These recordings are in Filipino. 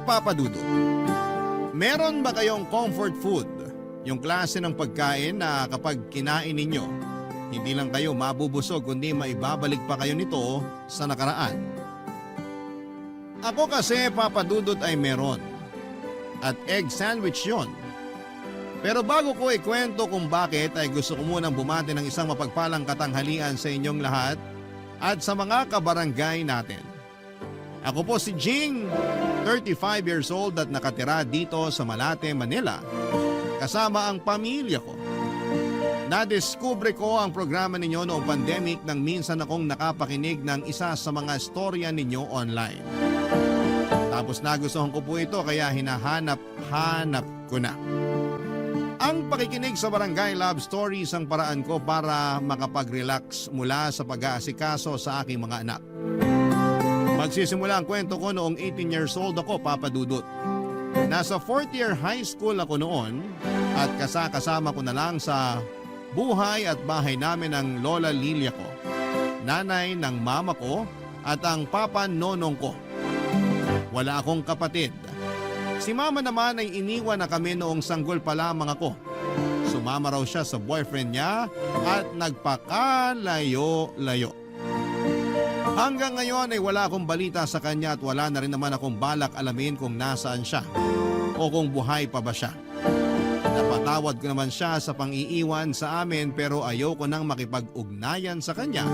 Papa Dudu, meron ba kayong comfort food? Yung klase ng pagkain na kapag kinain ninyo, hindi lang kayo mabubusog kundi maibabalik pa kayo nito sa nakaraan. Ako kasi, Papa Dudut, ay meron. At egg sandwich yon. Pero bago ko ikwento kung bakit ay gusto ko munang bumati ng isang mapagpalang katanghalian sa inyong lahat at sa mga kabarangay natin. Ako po si Jing, 35 years old at nakatira dito sa Malate, Manila, kasama ang pamilya ko. Nadiskubre ko ang programa ninyo noong pandemic nang minsan akong nakapakinig ng isa sa mga storya ninyo online. Tapos nagustuhan ko po ito kaya hinahanap-hanap ko na. Ang pakikinig sa Barangay Love Stories ang paraan ko para makapag-relax mula sa pag-aasikaso sa aking mga anak. Magsisimula ang kwento ko noong 18 years old ako, Papa Dudut. Nasa 4th year high school ako noon at kasama ko na lang sa buhay at bahay namin ng Lola Lilia ko, nanay ng mama ko at ang papa nonong ko. Wala akong kapatid. Si mama naman ay iniwan na kami noong sanggol pa lamang ako. Sumama raw siya sa boyfriend niya at nagpakalayo-layo. Hanggang ngayon ay wala akong balita sa kanya at wala na rin naman akong balak alamin kung nasaan siya o kung buhay pa ba siya. Napatawad ko naman siya sa pang-iiwan sa amin pero ayoko nang makipag-ugnayan sa kanya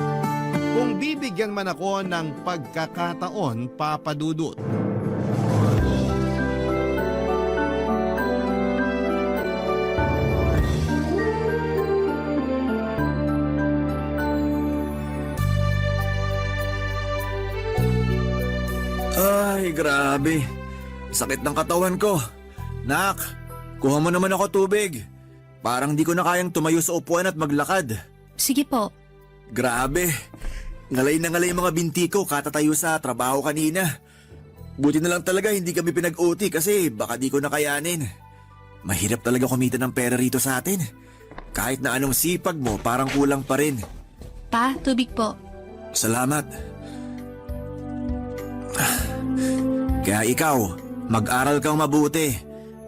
kung bibigyan man ako ng pagkakataon, Papa Dudut. Ay, grabe. Sakit ng katawan ko. Nak, kuha mo naman ako tubig. Parang di ko na kayang tumayo sa upuan at maglakad. Sige po. Grabe. Ngalay na ngalay mga binti ko katatayo sa trabaho kanina. Buti na lang talaga hindi kami pinag-OT kasi baka di ko na kayanin. Mahirap talaga kumita ng pera rito sa atin. Kahit na anong sipag mo, parang kulang pa rin. Pa, tubig po. Salamat. Kaya ikaw, mag-aral kang mabuti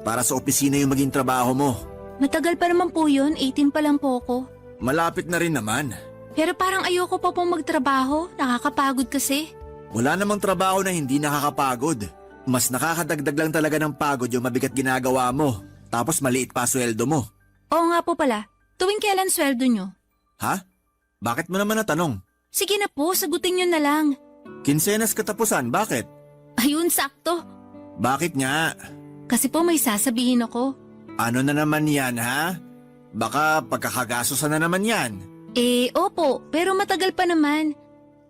para sa opisina yung maging trabaho mo. Matagal pa naman po yun, 18 pa lang po ako. Malapit na rin naman. Pero parang ayoko pa pong magtrabaho, nakakapagod kasi. Wala namang trabaho na hindi nakakapagod. Mas nakakadagdag lang talaga ng pagod yung mabigat ginagawa mo. Tapos maliit pa sweldo mo. Oo nga po pala, tuwing kailan sweldo nyo? Ha? Bakit mo naman natanong? Sige na po, sagutin nyo na lang. Kinsenas katapusan, bakit? Ayun, sakto. Bakit nga? Kasi po may sasabihin ako. Ano na naman yan, ha? Baka pagkakagastosan na naman yan. Opo, pero matagal pa naman.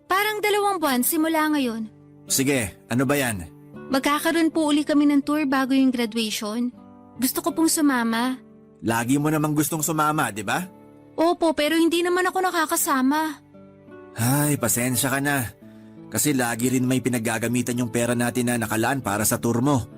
Parang 2 buwan simula ngayon. Sige, ano ba yan? Magkakaroon po uli kami ng tour bago yung graduation. Gusto ko pong sumama. Lagi mo namang gustong sumama, di ba? Opo, pero hindi naman ako nakakasama. Ay, pasensya ka na. Kasi lagi rin may pinaggagamitan yung pera natin na nakalaan para sa tour mo.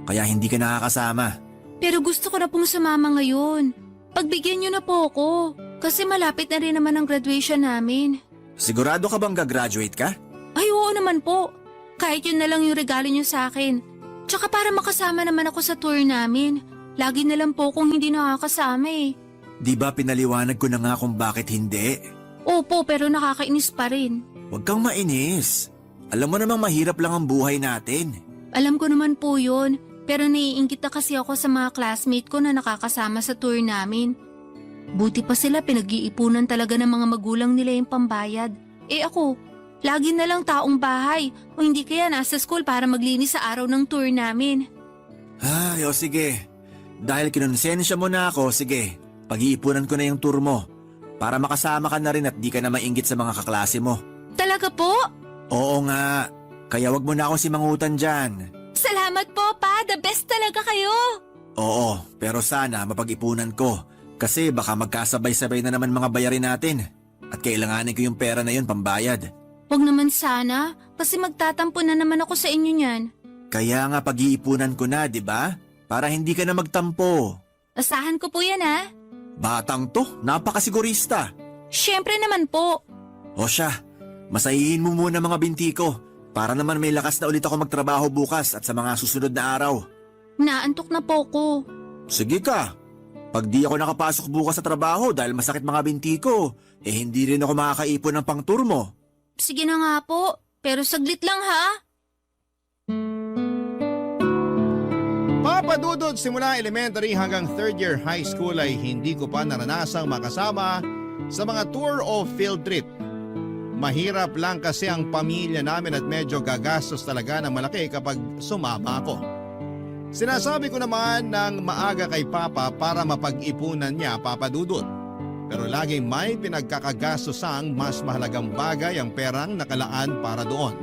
Kaya hindi ka nakakasama. Pero gusto ko na pong sumama ngayon. Pagbigyan niyo na po ako. Kasi malapit na rin naman ang graduation namin. Sigurado ka bang gagraduate ka? Ay, oo naman po. Kahit yun na lang yung regalo niyo sa akin. Tsaka para makasama naman ako sa tour namin. Lagi na lang po kung hindi nakakasama eh. Di ba pinaliwanag ko na nga kung bakit hindi? Opo, pero nakakainis pa rin. Huwag kang mainis. Alam mo namang mahirap lang ang buhay natin. Alam ko naman po yun, pero naiingit na kasi ako sa mga classmate ko na nakakasama sa tour namin. Buti pa sila pinag-iipunan talaga ng mga magulang nila yung pambayad. Ako, lagi na lang taong bahay o hindi kaya nasa school para maglinis sa araw ng tour namin. Ay, o sige. Dahil kinonsensya mo na ako, sige. Pag-iipunan ko na yung tour mo. Para makasama ka na rin at di ka na mainggit sa mga kaklase mo. Talaga po? Oo nga. Kaya wag mo na akong simangutan dyan. Salamat po, Pa. The best talaga kayo. Oo, pero sana mapag-ipunan ko. Kasi baka magkasabay-sabay na naman mga bayarin natin. At kailanganin ko yung pera na yun pambayad. Wag naman sana, kasi magtatampo na naman ako sa inyo niyan. Kaya nga pag-iipunan ko na, di ba? Para hindi ka na magtampo. Asahan ko po yan, ha? Batang to, napakasigurista. Siyempre naman po. O siya, masahihin mo muna mga binti ko. Para naman may lakas na ulit ako magtrabaho bukas at sa mga susunod na araw. Naantok na po ko. Sige ka. Pag di ako nakapasok bukas sa trabaho dahil masakit mga binti ko, hindi rin ako makakaipon ng pang-tour mo. Sige na nga po, pero saglit lang ha. Papa Dudut, simula elementary hanggang third year high school ay hindi ko pa naranasang makasama sa mga tour o field trip. Mahirap lang kasi ang pamilya namin at medyo gagastos talaga ng malaki kapag sumama ako. Sinasabi ko naman ng maaga kay Papa para mapag-ipunan niya, Papa Dudut. Pero laging may pinagkakagastosang mas mahalagang bagay ang perang nakalaan para doon.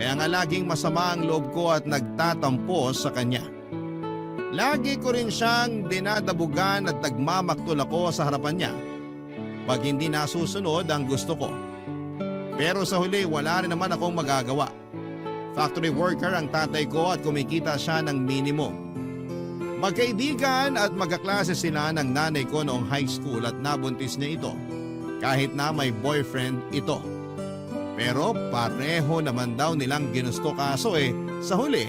Kaya nga laging masama ang loob ko at nagtatampo sa kanya. Lagi ko rin siyang dinadabugan at nagmamaktol ako sa harapan niya pag hindi nasusunod ang gusto ko. Pero sa huli wala rin naman akong magagawa. Factory worker ang tatay ko at kumikita siya ng minimum. Magkaibigan at magkaklase sila ng nanay ko noong high school at nabuntis niya ito kahit na may boyfriend ito. Pero pareho naman daw nilang ginusto kaso sa huli,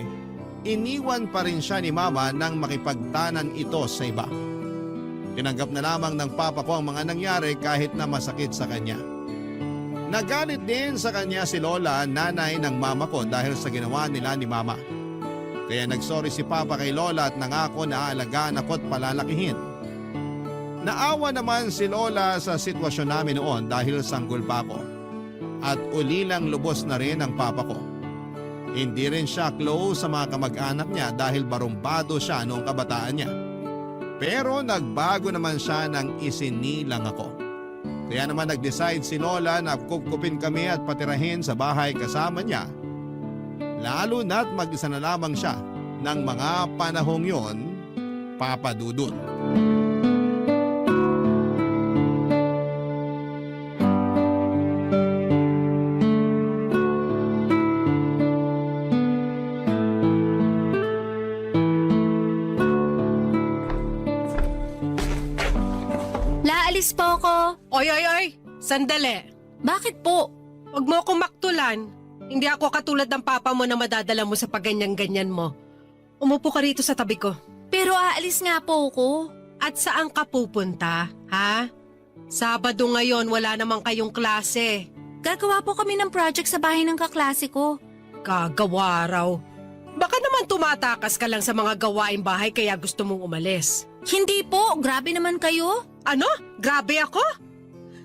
iniwan pa rin siya ni Mama nang makipagtanan ito sa iba. Tinanggap na lamang ng Papa ko ang mga nangyari kahit na masakit sa kanya. Nagalit din sa kanya si Lola, nanay ng Mama ko dahil sa ginawa nila ni Mama. Kaya nagsorry si Papa kay Lola at nangako na aalagaan ako at palalakihin. Naawa naman si Lola sa sitwasyon namin noon dahil sanggol pa ako. At ulilang lubos na rin ang Papa ko. Hindi rin siya close sa mga kamag-anak niya dahil barumbado siya noong kabataan niya. Pero nagbago naman siya nang isinilang ako. Kaya naman nag-decide si Lola na kukupin kami at patirahin sa bahay kasama niya. Lalo na't mag-isa na lamang siya ng mga panahong yon, Papa Dudut. Laalis po ako. Oy! Sandali. Bakit po? Huwag mo akong maktulan. Hindi ako katulad ng papa mo na madadala mo sa pagganyan-ganyan mo. Umupo ka rito sa tabi ko. Pero aalis nga po ako. At saan ka pupunta, ha? Sabado ngayon, wala namang kayong klase. Gagawa po kami ng project sa bahay ng kaklase ko. Gagawa raw. Baka naman tumatakas ka lang sa mga gawaing bahay kaya gusto mong umalis. Hindi po, grabe naman kayo. Ano? Grabe ako?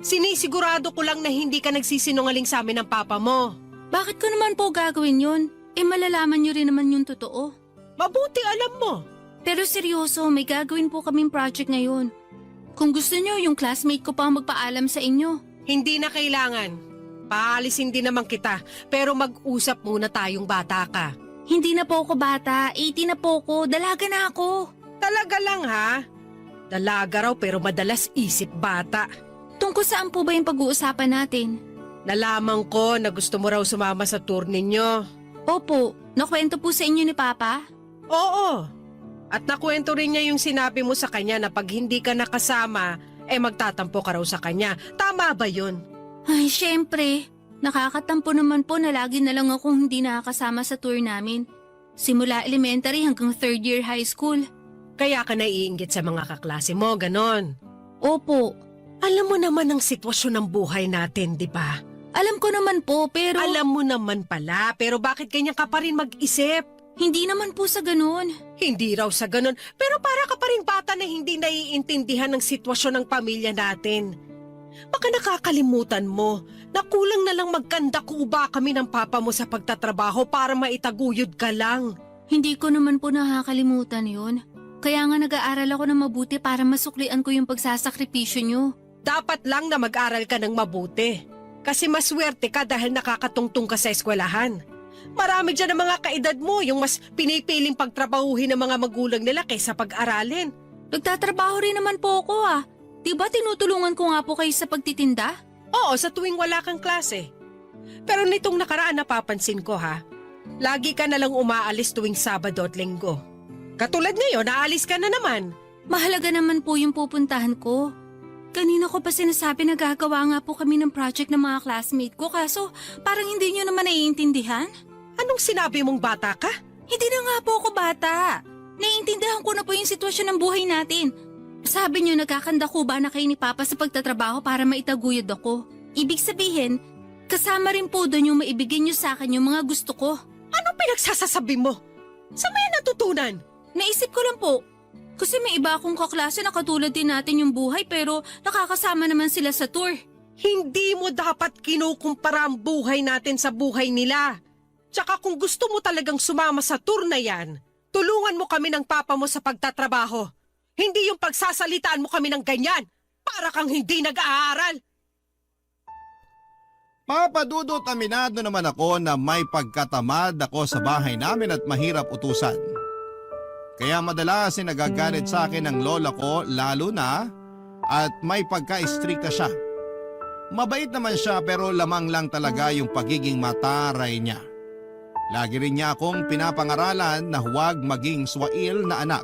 Sinisigurado ko lang na hindi ka nagsisinungaling sa amin ng papa mo. Bakit ko naman po gagawin yun? Malalaman niyo rin naman yung totoo. Mabuti alam mo. Pero seryoso, may gagawin po kaming project ngayon. Kung gusto niyo, yung classmate ko pa ang magpaalam sa inyo. Hindi na kailangan. Paalisin din naman kita, pero mag-usap muna tayong bata ka. Hindi na po ako bata, 18 na po ako, dalaga na ako. Talaga lang ha? Dalaga raw pero madalas isip bata. Tungkol saan po ba yung pag-uusapan natin? Nalaman ko na gusto mo raw sumama sa tour ninyo. Opo, nakwento po sa inyo ni Papa? Oo. At nakwento rin niya yung sinabi mo sa kanya na pag hindi ka nakasama, magtatampo ka raw sa kanya. Tama ba yun? Ay, syempre. Nakakatampo naman po na lagi na lang akong hindi nakakasama sa tour namin. Simula elementary hanggang third year high school. Kaya ka naiinggit sa mga kaklase mo, ganon. Opo. Alam mo naman ang sitwasyon ng buhay natin, di ba? Alam ko naman po, pero... Alam mo naman pala, pero bakit ganyan ka pa rin mag-isip? Hindi naman po sa ganun. Hindi raw sa ganun, pero para ka pa rin bata na hindi naiintindihan ng sitwasyon ng pamilya natin. Baka nakakalimutan mo na kulang na lang magkanda-kuba kami ng papa mo sa pagtatrabaho para maitaguyod ka lang. Hindi ko naman po nakakalimutan yun. Kaya nga nag-aaral ako ng mabuti para masuklian ko yung pagsasakripisyo nyo. Dapat lang na mag-aral ka ng mabuti. Kasi maswerte ka dahil nakakatungtong ka sa eskwelahan. Marami dyan ang mga kaedad mo yung mas pinipiling pagtrabahuhin ng mga magulang nila kaysa pag-aralin. Nagtatrabaho rin naman po ako ah. Diba tinutulungan ko nga po kayo sa pagtitinda? Oo, sa tuwing wala kang klase. Pero nitong nakaraan napapansin ko ha, lagi ka nalang umaalis tuwing Sabado at Linggo. Katulad ngayon, naalis ka na naman. Mahalaga naman po yung pupuntahan ko. Kanina ko pa sinasabi na gagawa nga po kami ng project ng mga classmate ko kaso parang hindi nyo naman naiintindihan. Anong sinabi mong bata ka? Hindi na nga po ako bata. Naiintindihan ko na po yung sitwasyon ng buhay natin. Sabi nyo nagkakanda ko ba na kayo ni Papa sa pagtatrabaho para maitaguyod ako. Ibig sabihin, kasama rin po doon yung maibigay nyo sa akin yung mga gusto ko. Anong pinagsasasabi mo? Saan mo yan natutunan? Naisip ko lang po. Kasi may iba akong kaklase na katulad din natin yung buhay pero nakakasama naman sila sa tour. Hindi mo dapat kinukumpara ang buhay natin sa buhay nila. Tsaka kung gusto mo talagang sumama sa tour na yan, tulungan mo kami ng Papa mo sa pagtatrabaho. Hindi yung pagsasalitaan mo kami ng ganyan. Para kang hindi nag-aaral. Papa Dudut, aminado naman ako na may pagkatamad ako sa bahay namin at mahirap utusan. Kaya madalas nagagalit sa akin ang lola ko lalo na at may pagka-istrikta siya. Mabait naman siya pero lamang lang talaga yung pagiging mataray niya. Lagi rin niya akong pinapangaralan na huwag maging swail na anak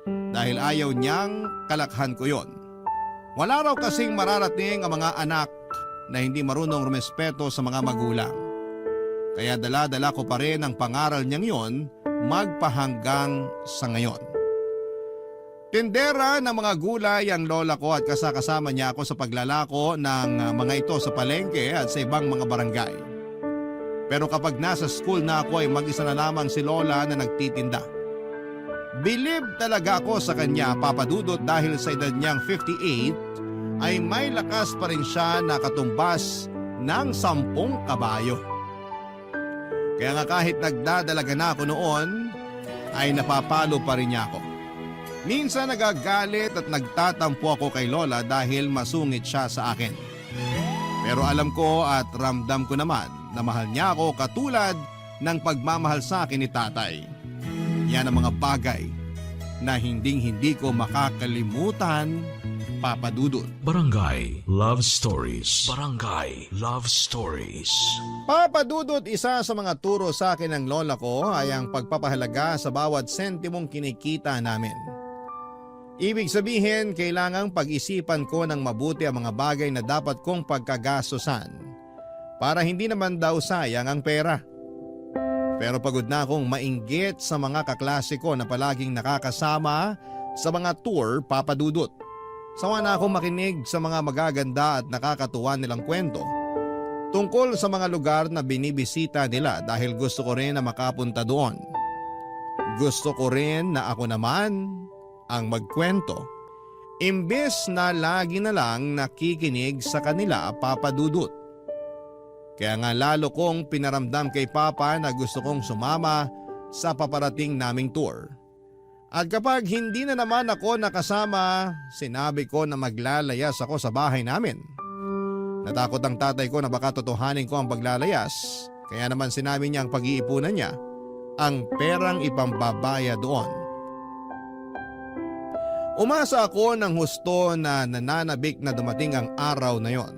dahil ayaw niyang kalakhan ko yon. Wala raw kasing mararating ang mga anak na hindi marunong rumespeto sa mga magulang. Kaya dala-dala ko pa rin ang pangaral niyang yon magpahanggang sa ngayon. Tindera ng mga gulay ang lola ko at kasama niya ako sa paglalako ng mga ito sa palengke at sa ibang mga barangay. Pero kapag nasa school na ako ay mag-isa na lamang si lola na nagtitinda. Believe talaga ako sa kanya, Papa Dudut, dahil sa edad niyang 58 ay may lakas pa rin siya na katumbas ng 10 kabayo. Kaya nga kahit nagdadalaga na ako noon, ay napapalo pa rin niya ako. Minsan nagagalit at nagtatampo ako kay Lola dahil masungit siya sa akin. Pero alam ko at ramdam ko naman na mahal niya ako katulad ng pagmamahal sa akin ni Tatay. Yan ang mga bagay na hindi ko makakalimutan, Papa Dudut. Barangay Love Stories. Barangay Love Stories. Papa Dudut, isa sa mga turo sa akin ng lola ko ay ang pagpapahalaga sa bawat sentimong kinikita namin. Ibig sabihin, kailangang pag-isipan ko ng mabuti ang mga bagay na dapat kong pagkagastosan para hindi naman daw sayang ang pera. Pero pagod na akong mainggit sa mga kaklase ko na palaging nakakasama sa mga tour, Papa Dudut. Sawa na akong makinig sa mga magaganda at nakakatuwa nilang kwento tungkol sa mga lugar na binibisita nila dahil gusto ko rin na makapunta doon. Gusto ko rin na ako naman ang magkwento. Imbes na lagi na lang nakikinig sa kanila, Papa Dudut. Kaya nga lalo kong pinaramdam kay Papa na gusto kong sumama sa paparating naming tour. At kapag hindi na naman ako nakasama, sinabi ko na maglalayas ako sa bahay namin. Natakot ang tatay ko na baka totohanin ko ang paglalayas, kaya naman sinabi niya ang pag-iipunan niya, ang perang ipambabaya doon. Umasa ako ng husto na nananabik na dumating ang araw na yon.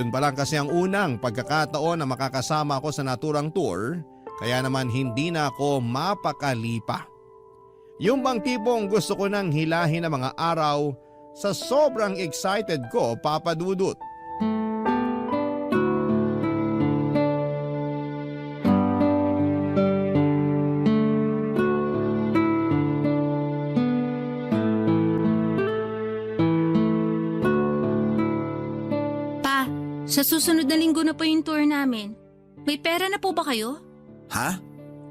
Yun pa lang kasi ang unang pagkakataon na makakasama ako sa naturang tour, kaya naman hindi na ako mapakali pa. Yung bang tipong gusto ko nang hilahin ang mga araw sa sobrang excited ko, Papa Dudut. Pa, sa susunod na linggo na po yung tour namin. May pera na po ba kayo? Ha?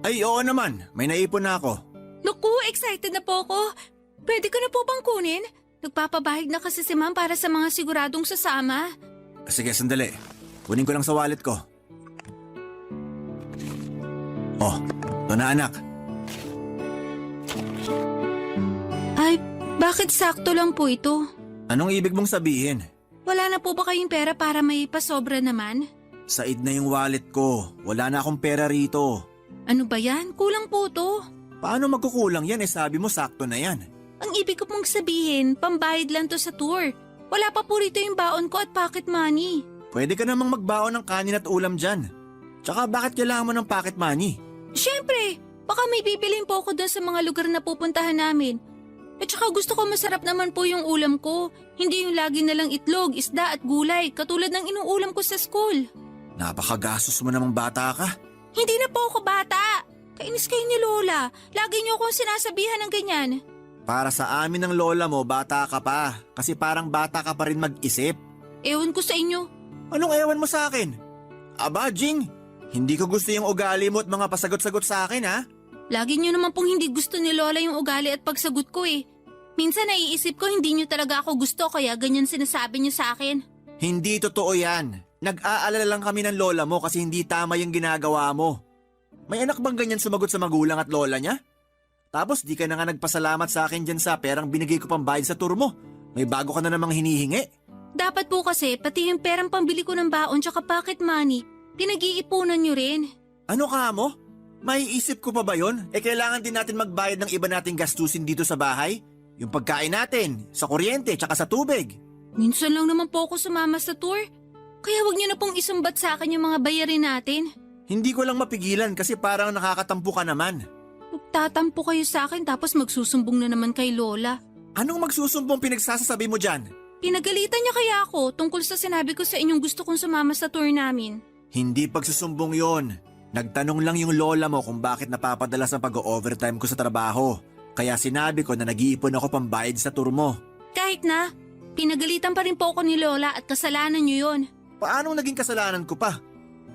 Ay oo naman, may naipon na ako. Naku, excited na po ako. Pwede ko na po bang kunin? Nagpapabahig na kasi si Ma'am para sa mga siguradong sasama. Sige, sandali. Kunin ko lang sa wallet ko. Oh, ito na anak. Ay, bakit sakto lang po ito? Anong ibig mong sabihin? Wala na po ba kayong pera para may pasobra naman? Said na yung wallet ko. Wala na akong pera rito. Ano ba yan? Kulang po to. Paano magkukulang yan? Sabi mo sakto na yan. Ang ibig ko pong sabihin, pambayad lang to sa tour. Wala pa po rito yung baon ko at pocket money. Pwede ka namang magbaon ng kanin at ulam dyan. Tsaka bakit kailangan mo ng pocket money? Siyempre, baka may bibilin po ako doon sa mga lugar na pupuntahan namin. At saka gusto ko masarap naman po yung ulam ko. Hindi yung lagi nalang itlog, isda at gulay katulad ng inuulam ko sa school. Napakagastos mo namang bata ka. Hindi na po ako bata. Kainis kayo ni Lola. Lagi niyo akong sinasabihan ng ganyan. Para sa amin ng lola mo, bata ka pa. Kasi parang bata ka pa rin mag-isip. Ewan ko sa inyo. Anong ewan mo sa akin? Aba, Jing, hindi ko gusto yung ugali mo at mga pasagot-sagot sa akin, ha? Lagi niyo naman pong hindi gusto ni Lola yung ugali at pagsagot ko eh. Minsan naiisip ko hindi niyo talaga ako gusto kaya ganyan sinasabi niyo sa akin. Hindi totoo yan. Nag-aalala lang kami ng lola mo kasi hindi tama yung ginagawa mo. May anak bang ganyan sumagot sa magulang at lola niya? Tapos di ka na nga nagpasalamat sa akin dyan sa perang binigay ko pang bayad sa tour mo. May bago ka na namang hinihingi. Dapat po kasi pati yung perang pambili ko ng baon tsaka pocket money, pinag-iipunan niyo rin. Ano ka mo? Maiisip ko pa ba yon? Kailangan din natin magbayad ng iba nating gastusin dito sa bahay. Yung pagkain natin, sa kuryente, tsaka sa tubig. Minsan lang naman po ako sumama sa tour. Kaya wag niyo na pong isumbat sa akin yung mga bayarin natin. Hindi ko lang mapigilan kasi parang nakakatampo ka naman. Magtatampo kayo sa akin tapos magsusumbong na naman kay Lola. Anong magsusumbong pinagsasasabi mo dyan? Pinagalitan niya kaya ako tungkol sa sinabi ko sa inyong gusto kong sumama sa tour namin. Hindi pagsusumbong yon. Nagtanong lang yung lola mo kung bakit napapadalas ang pag-overtime ko sa trabaho. Kaya sinabi ko na nag-iipon ako pambayad sa tour mo. Kahit na, pinagalitan pa rin po ako ni Lola at kasalanan niyo yon. Paanong naging kasalanan ko pa?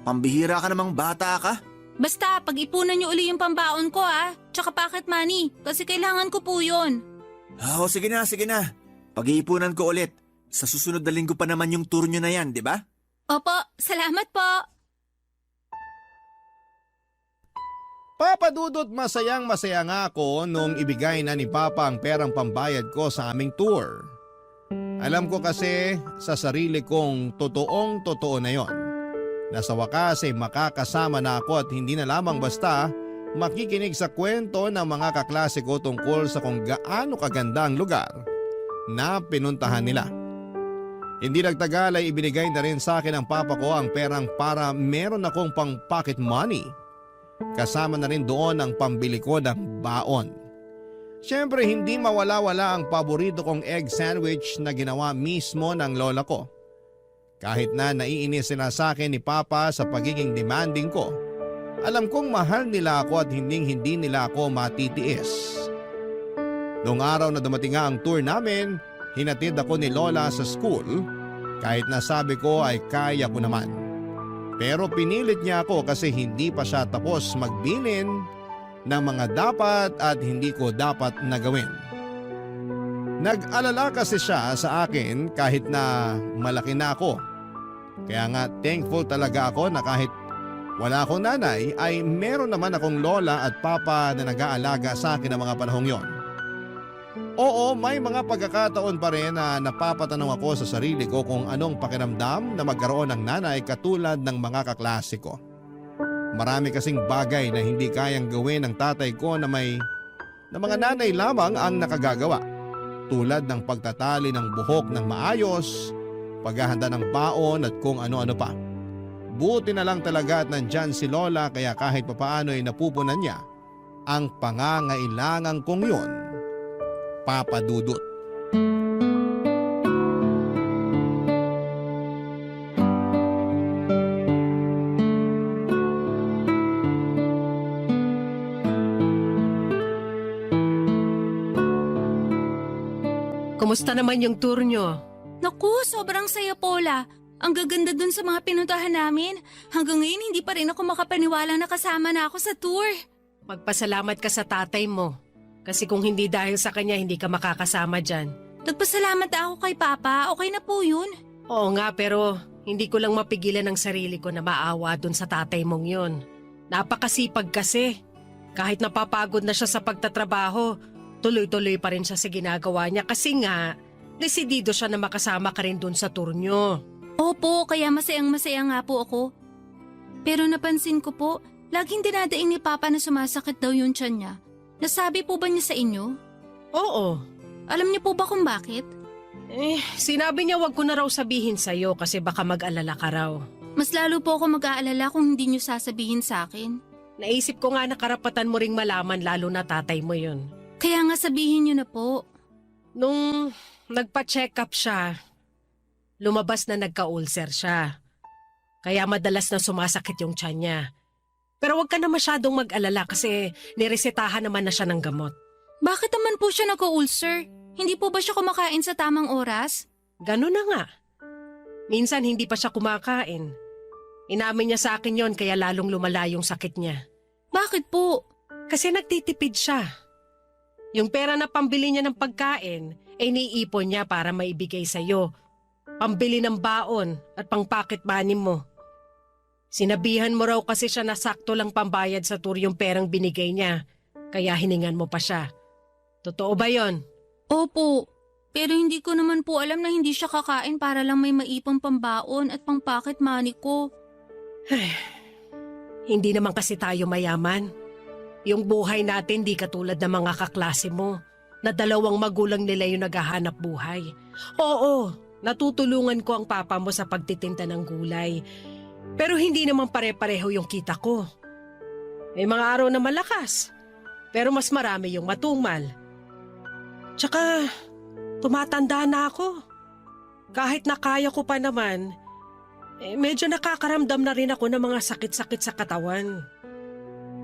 Pambihira ka namang bata ka? Basta, pag-ipunan niyo uli yung pambaon ko tsaka pocket money kasi kailangan ko po yon. Oo, sige na, sige na. Pag-iipunan ko ulit. Sa susunod na linggo pa naman yung tour nyo na yan, di ba? Opo, salamat po. Papadudot masayang-masaya nga ako nung ibigay na ni Papa ang perang pambayad ko sa aming tour. Alam ko kasi sa sarili kong totoong-totoo na yon. Na sa wakas ay makakasama na ako at hindi na lamang basta makikinig sa kwento ng mga kaklase ko tungkol sa kung gaano kaganda ang lugar na pinuntahan nila. Hindi nagtagal ay ibinigay na rin sa akin ng papa ko ang perang para meron akong pang pocket money. Kasama na rin doon ang pambili ko ng baon. Siyempre hindi mawala-wala ang paborito kong egg sandwich na ginawa mismo ng lola ko. Kahit na naiinis sila sa akin ni Papa sa pagiging demanding ko, alam kong mahal nila ako at hindi nila ako matitiis. Noong araw na dumating nga ang tour namin, hinatid ako ni Lola sa school kahit na sabi ko ay kaya ko naman. Pero pinilit niya ako kasi hindi pa siya tapos magbilin ng mga dapat at hindi ko dapat na gawin. Nag-alala kasi siya sa akin kahit na malaki na ako. Kaya nga thankful talaga ako na kahit wala akong nanay ay meron naman akong lola at papa na nag-aalaga sa akin ng mga panahong yon. Oo, may mga pagkakataon pa rin na napapatanong ako sa sarili ko kung anong pakiramdam na magkaroon ng nanay katulad ng mga kaklase ko. Marami kasing bagay na hindi kayang gawin ng tatay ko na mga nanay lamang ang nakagagawa. Tulad ng pagtatali ng buhok ng maayos, paghahanda ng baon at kung ano-ano pa. Buti na lang talaga at nandyan si Lola kaya kahit papaano ay napupunan niya ang pangangailangan kong yun. Papa Dudut. Kumusta naman yung tour nyo? Naku, sobrang saya Paula. Ang gaganda dun sa mga pinuntahan namin. Hanggang ngayon hindi pa rin ako makapaniwala na kasama na ako sa tour. Magpasalamat ka sa tatay mo. Kasi kung hindi dahil sa kanya, hindi ka makakasama dyan. Nagpasalamat ako kay Papa. Okay na po yun. Oo nga, pero hindi ko lang mapigilan ang sarili ko na maawa dun sa tatay mong yun. Napakasipag kasi. Kahit napapagod na siya sa pagtatrabaho, tuloy-tuloy pa rin siya sa ginagawa niya kasi nga, desidido siya na makasama ka rin dun sa tour nyo. Opo, kaya masayang-masaya nga po ako. Pero napansin ko po, laging dinadaing ni Papa na sumasakit daw yung tiyan niya. Nasabi po ba niya sa inyo? Oo. Alam niyo po ba kung bakit? Sinabi niya wag ko na raw sabihin sa'yo kasi baka mag-alala ka raw. Mas lalo po ako mag-aalala kung hindi niyo sasabihin sa akin. Naisip ko nga na karapatan mo ring malaman lalo na tatay mo yun. Kaya nga sabihin niyo na po. Nung nagpa-check up siya, lumabas na nagka-ulcer siya. Kaya madalas na sumasakit yung tiyan niya. Pero wag ka na masyadong mag-alala kasi niresetahan naman na siya ng gamot. Bakit naman po siya nag-ulcer? Hindi po ba siya kumakain sa tamang oras? Ganun na nga. Minsan hindi pa siya kumakain. Inamin niya sa akin yon kaya lalong lumala yung sakit niya. Bakit po? Kasi nagtitipid siya. Yung pera na pambili niya ng pagkain ay niipon niya para maibigay sa'yo. Pambili ng baon at pang pocket money mo. Sinabihan mo raw kasi siya na sakto lang pambayad sa tour yung perang binigay niya. Kaya hiningan mo pa siya. Totoo ba yon? Opo. Pero hindi ko naman po alam na hindi siya kakain para lang may maipang pambaon at pang pocket money ko. Hindi naman kasi tayo mayaman. Yung buhay natin di katulad ng mga kaklase mo na dalawang magulang nila yung naghahanap buhay. Oo, natutulungan ko ang papa mo sa pagtitinda ng gulay. Pero hindi naman pare-pareho yung kita ko. May mga araw na malakas, pero mas marami yung matumal. Tsaka, tumatanda na ako. Kahit na kaya ko pa naman, medyo nakakaramdam na rin ako ng mga sakit-sakit sa katawan.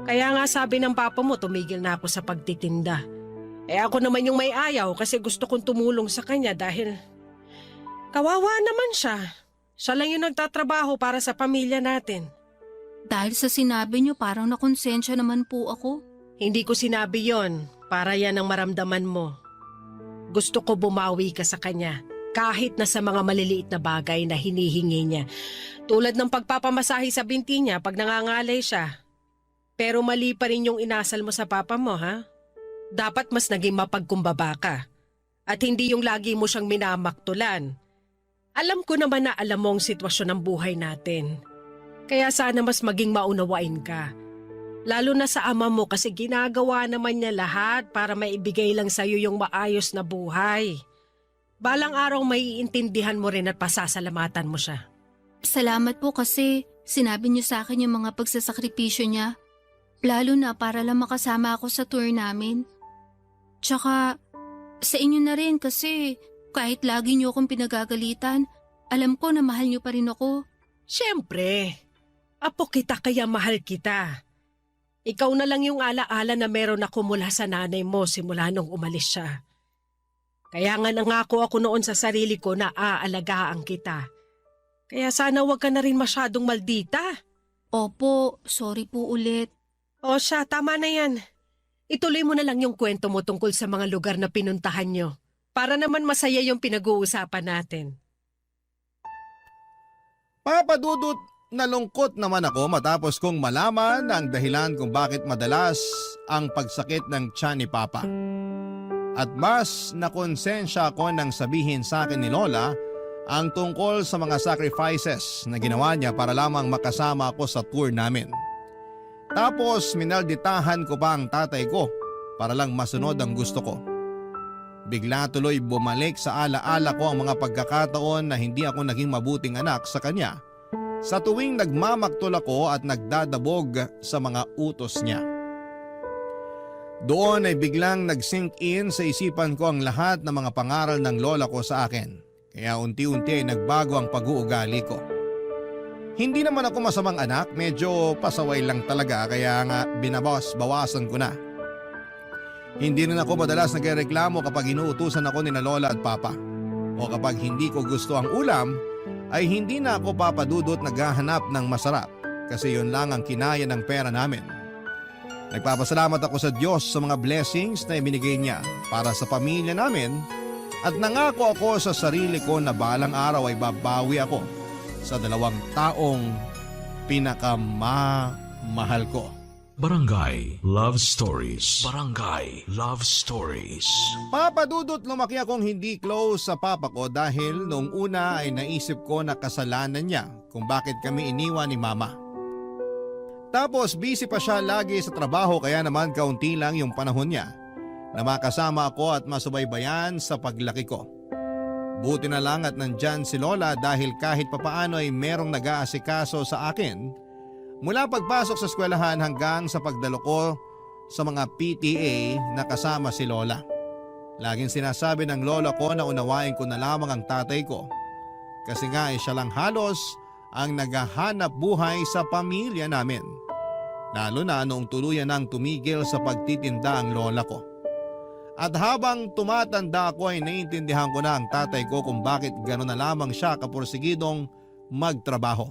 Kaya nga sabi ng papa mo, tumigil na ako sa pagtitinda. Ako naman yung may ayaw kasi gusto kong tumulong sa kanya dahil kawawa naman siya. Siya lang yung nagtatrabaho para sa pamilya natin. Dahil sa sinabi niyo parang nakonsensya naman po ako. Hindi ko sinabi yon para yan ang maramdaman mo. Gusto ko bumawi ka sa kanya kahit na sa mga maliliit na bagay na hinihingi niya. Tulad ng pagpapamasahe sa binti niya pag nangangalay siya. Pero mali pa rin yung inasal mo sa papa mo, ha? Dapat mas naging mapagkumbaba ka. At hindi yung lagi mo siyang minamaktulan. Alam ko naman na alam mo ang sitwasyon ng buhay natin. Kaya sana mas maging maunawain ka. Lalo na sa ama mo kasi ginagawa naman niya lahat para maibigay lang sa'yo yung maayos na buhay. Balang araw may iintindihan mo rin at pasasalamatan mo siya. Salamat po kasi sinabi niyo sa akin yung mga pagsasakripisyo niya. Lalo na para lang makasama ako sa tour namin. Tsaka sa inyo na rin kasi kahit lagi niyo akong pinagagalitan, alam ko na mahal niyo pa rin ako. Siyempre, apo kita kaya mahal kita. Ikaw na lang yung alaala na meron ako mula sa nanay mo simula nung umalis siya. Kaya nga nangako ako noon sa sarili ko na aalagaan kita. Kaya sana wag ka na rin masyadong maldita. Opo, sorry po ulit. O siya, tama na yan. Ituloy mo na lang yung kwento mo tungkol sa mga lugar na pinuntahan nyo. Para naman masaya yung pinag-uusapan natin. Papadudot, nalungkot naman ako matapos kong malaman ang dahilan kung bakit madalas ang pagsakit ng tiyan ni Papa. At mas nakonsensya ako nang sabihin sa akin ni Lola ang tungkol sa mga sacrifices na ginawa niya para lamang makasama ako sa tour namin. Tapos minalditahan ko pa ang tatay ko para lang masunod ang gusto ko. Bigla tuloy bumalik sa alaala ko ang mga pagkakataon na hindi ako naging mabuting anak sa kanya sa tuwing nagmamaktol ako at nagdadabog sa mga utos niya. Doon ay biglang nag-sink in sa isipan ko ang lahat ng mga pangaral ng lola ko sa akin, kaya unti-unti ay nagbago ang pag-uugali ko. Hindi naman ako masamang anak, medyo pasaway lang talaga kaya nga binabawas-bawasan ko na. Hindi rin ako madalas nagreklamo kapag inuutusan ako ni na Lola at Papa. O kapag hindi ko gusto ang ulam, ay hindi na ako papadudot naghahanap ng masarap kasi yun lang ang kinaya ng pera namin. Nagpapasalamat ako sa Diyos sa mga blessings na ibinigay niya para sa pamilya namin at nangako ako sa sarili ko na balang araw ay babawi ako sa 2 taong pinakamamahal ko. Barangay Love Stories. Barangay Love Stories. Papadudot, lumaki akong hindi close sa papa ko dahil noong una ay naisip ko na kasalanan niya kung bakit kami iniwan ni mama. Tapos busy pa siya lagi sa trabaho kaya naman kaunti lang yung panahon niya na makasama ako at masubaybayan sa paglaki ko. Buti na lang at nandyan si Lola dahil kahit papaano ay merong nag-aasikaso sa akin mula pagpasok sa eskwelahan hanggang sa pagdalo ko sa mga PTA na kasama si Lola. Laging sinasabi ng lola ko na unawain ko na lamang ang tatay ko. Kasi nga siya lang halos ang naghahanap buhay sa pamilya namin. Lalo na noong tuluyan nang tumigil sa pagtitinda ang lola ko. At habang tumatanda ako ay naiintindihan ko na ang tatay ko kung bakit gano'n na lamang siya kapursigidong magtrabaho.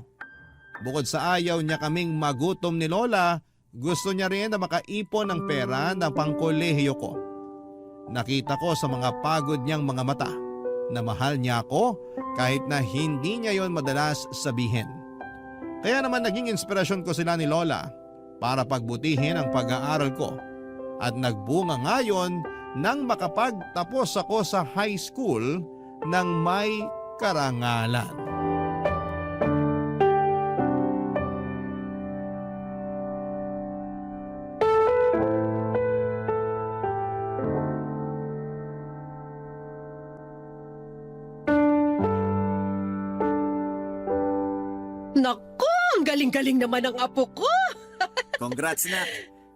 Bukod sa ayaw niya kaming magutom ni lola, gusto niya rin na makaipon ng pera ng pangkolehiyo ko. Nakita ko sa mga pagod niyang mga mata na mahal niya ako kahit na hindi niya yon madalas sabihin. Kaya naman naging inspirasyon ko sila ni lola para pagbutihin ang pag-aaral ko at nagbunga ngayon nang makapagtapos ako sa high school ng may karangalan. Naku, ang galing-galing naman ng apo ko. Congrats na.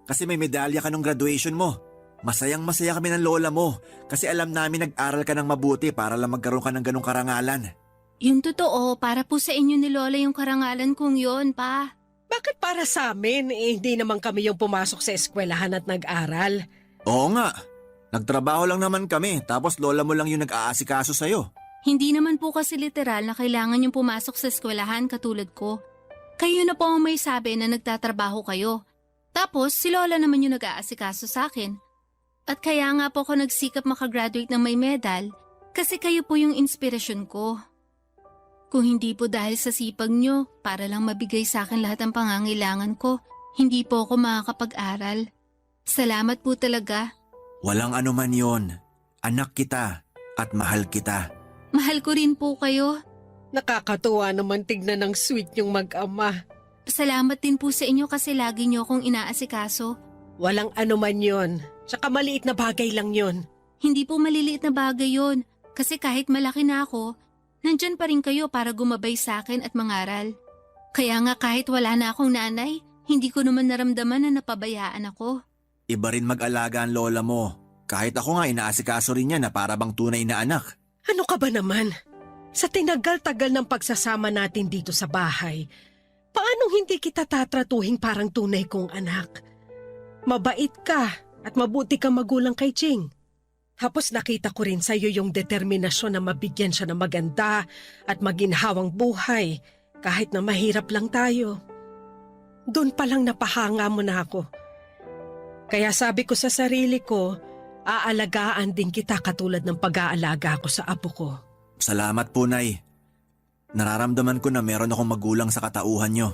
Kasi may medalya ka nung graduation mo. Masayang-masaya kami ng lola mo kasi alam namin nag-aral ka ng mabuti para lang magkaroon ka ng ganong karangalan. Yung totoo, para po sa inyo ni Lola yung karangalan kong yon, pa. Bakit para sa amin? Hindi naman kami yung pumasok sa eskwelahan at nag-aral. Oo nga. Nagtrabaho lang naman kami tapos lola mo lang yung nag-aasikaso sa'yo. Hindi naman po kasi literal na kailangan yung pumasok sa eskwelahan katulad ko. Kayo na po ang may sabi na nagtatrabaho kayo. Tapos si Lola naman yung nag-aasikaso sa akin. At kaya nga po ako nagsikap makagraduate ng may medal kasi kayo po yung inspirasyon ko. Kung hindi po dahil sa sipag nyo para lang mabigay sa akin lahat ng pangangailangan ko, hindi po ako makakapag-aral. Salamat po talaga. Walang anuman yon. Anak kita at mahal kita. Mahal ko rin po kayo. Nakakatuwa naman tignan ng sweet yung mag-ama. Salamat din po sa inyo kasi lagi nyo akong inaasikaso. Walang anuman yon. Tsaka maliit na bagay lang yon. Hindi po maliliit na bagay yon kasi kahit malaki na ako, nandyan pa rin kayo para gumabay sa akin at mangaral. Kaya nga kahit wala na akong nanay, hindi ko naman naramdaman na napabayaan ako. Iba rin mag-alaga ang lola mo. Kahit ako nga inaasikaso rin niya na para bang tunay na anak. Ano ka ba naman? Sa tinagal-tagal ng pagsasama natin dito sa bahay, paanong hindi kita tatratuhin parang tunay kong anak? Mabait ka at mabuti kang magulang kay Ching. Tapos nakita ko rin sa'yo yung determinasyon na mabigyan siya ng maganda at maginhawang buhay kahit na mahirap lang tayo. Doon pa lang napahanga mo na ako. Kaya sabi ko sa sarili ko, aalagaan din kita katulad ng pag-aalaga ko sa apo ko. Salamat po, Nay. Nararamdaman ko na meron akong magulang sa katauhan nyo.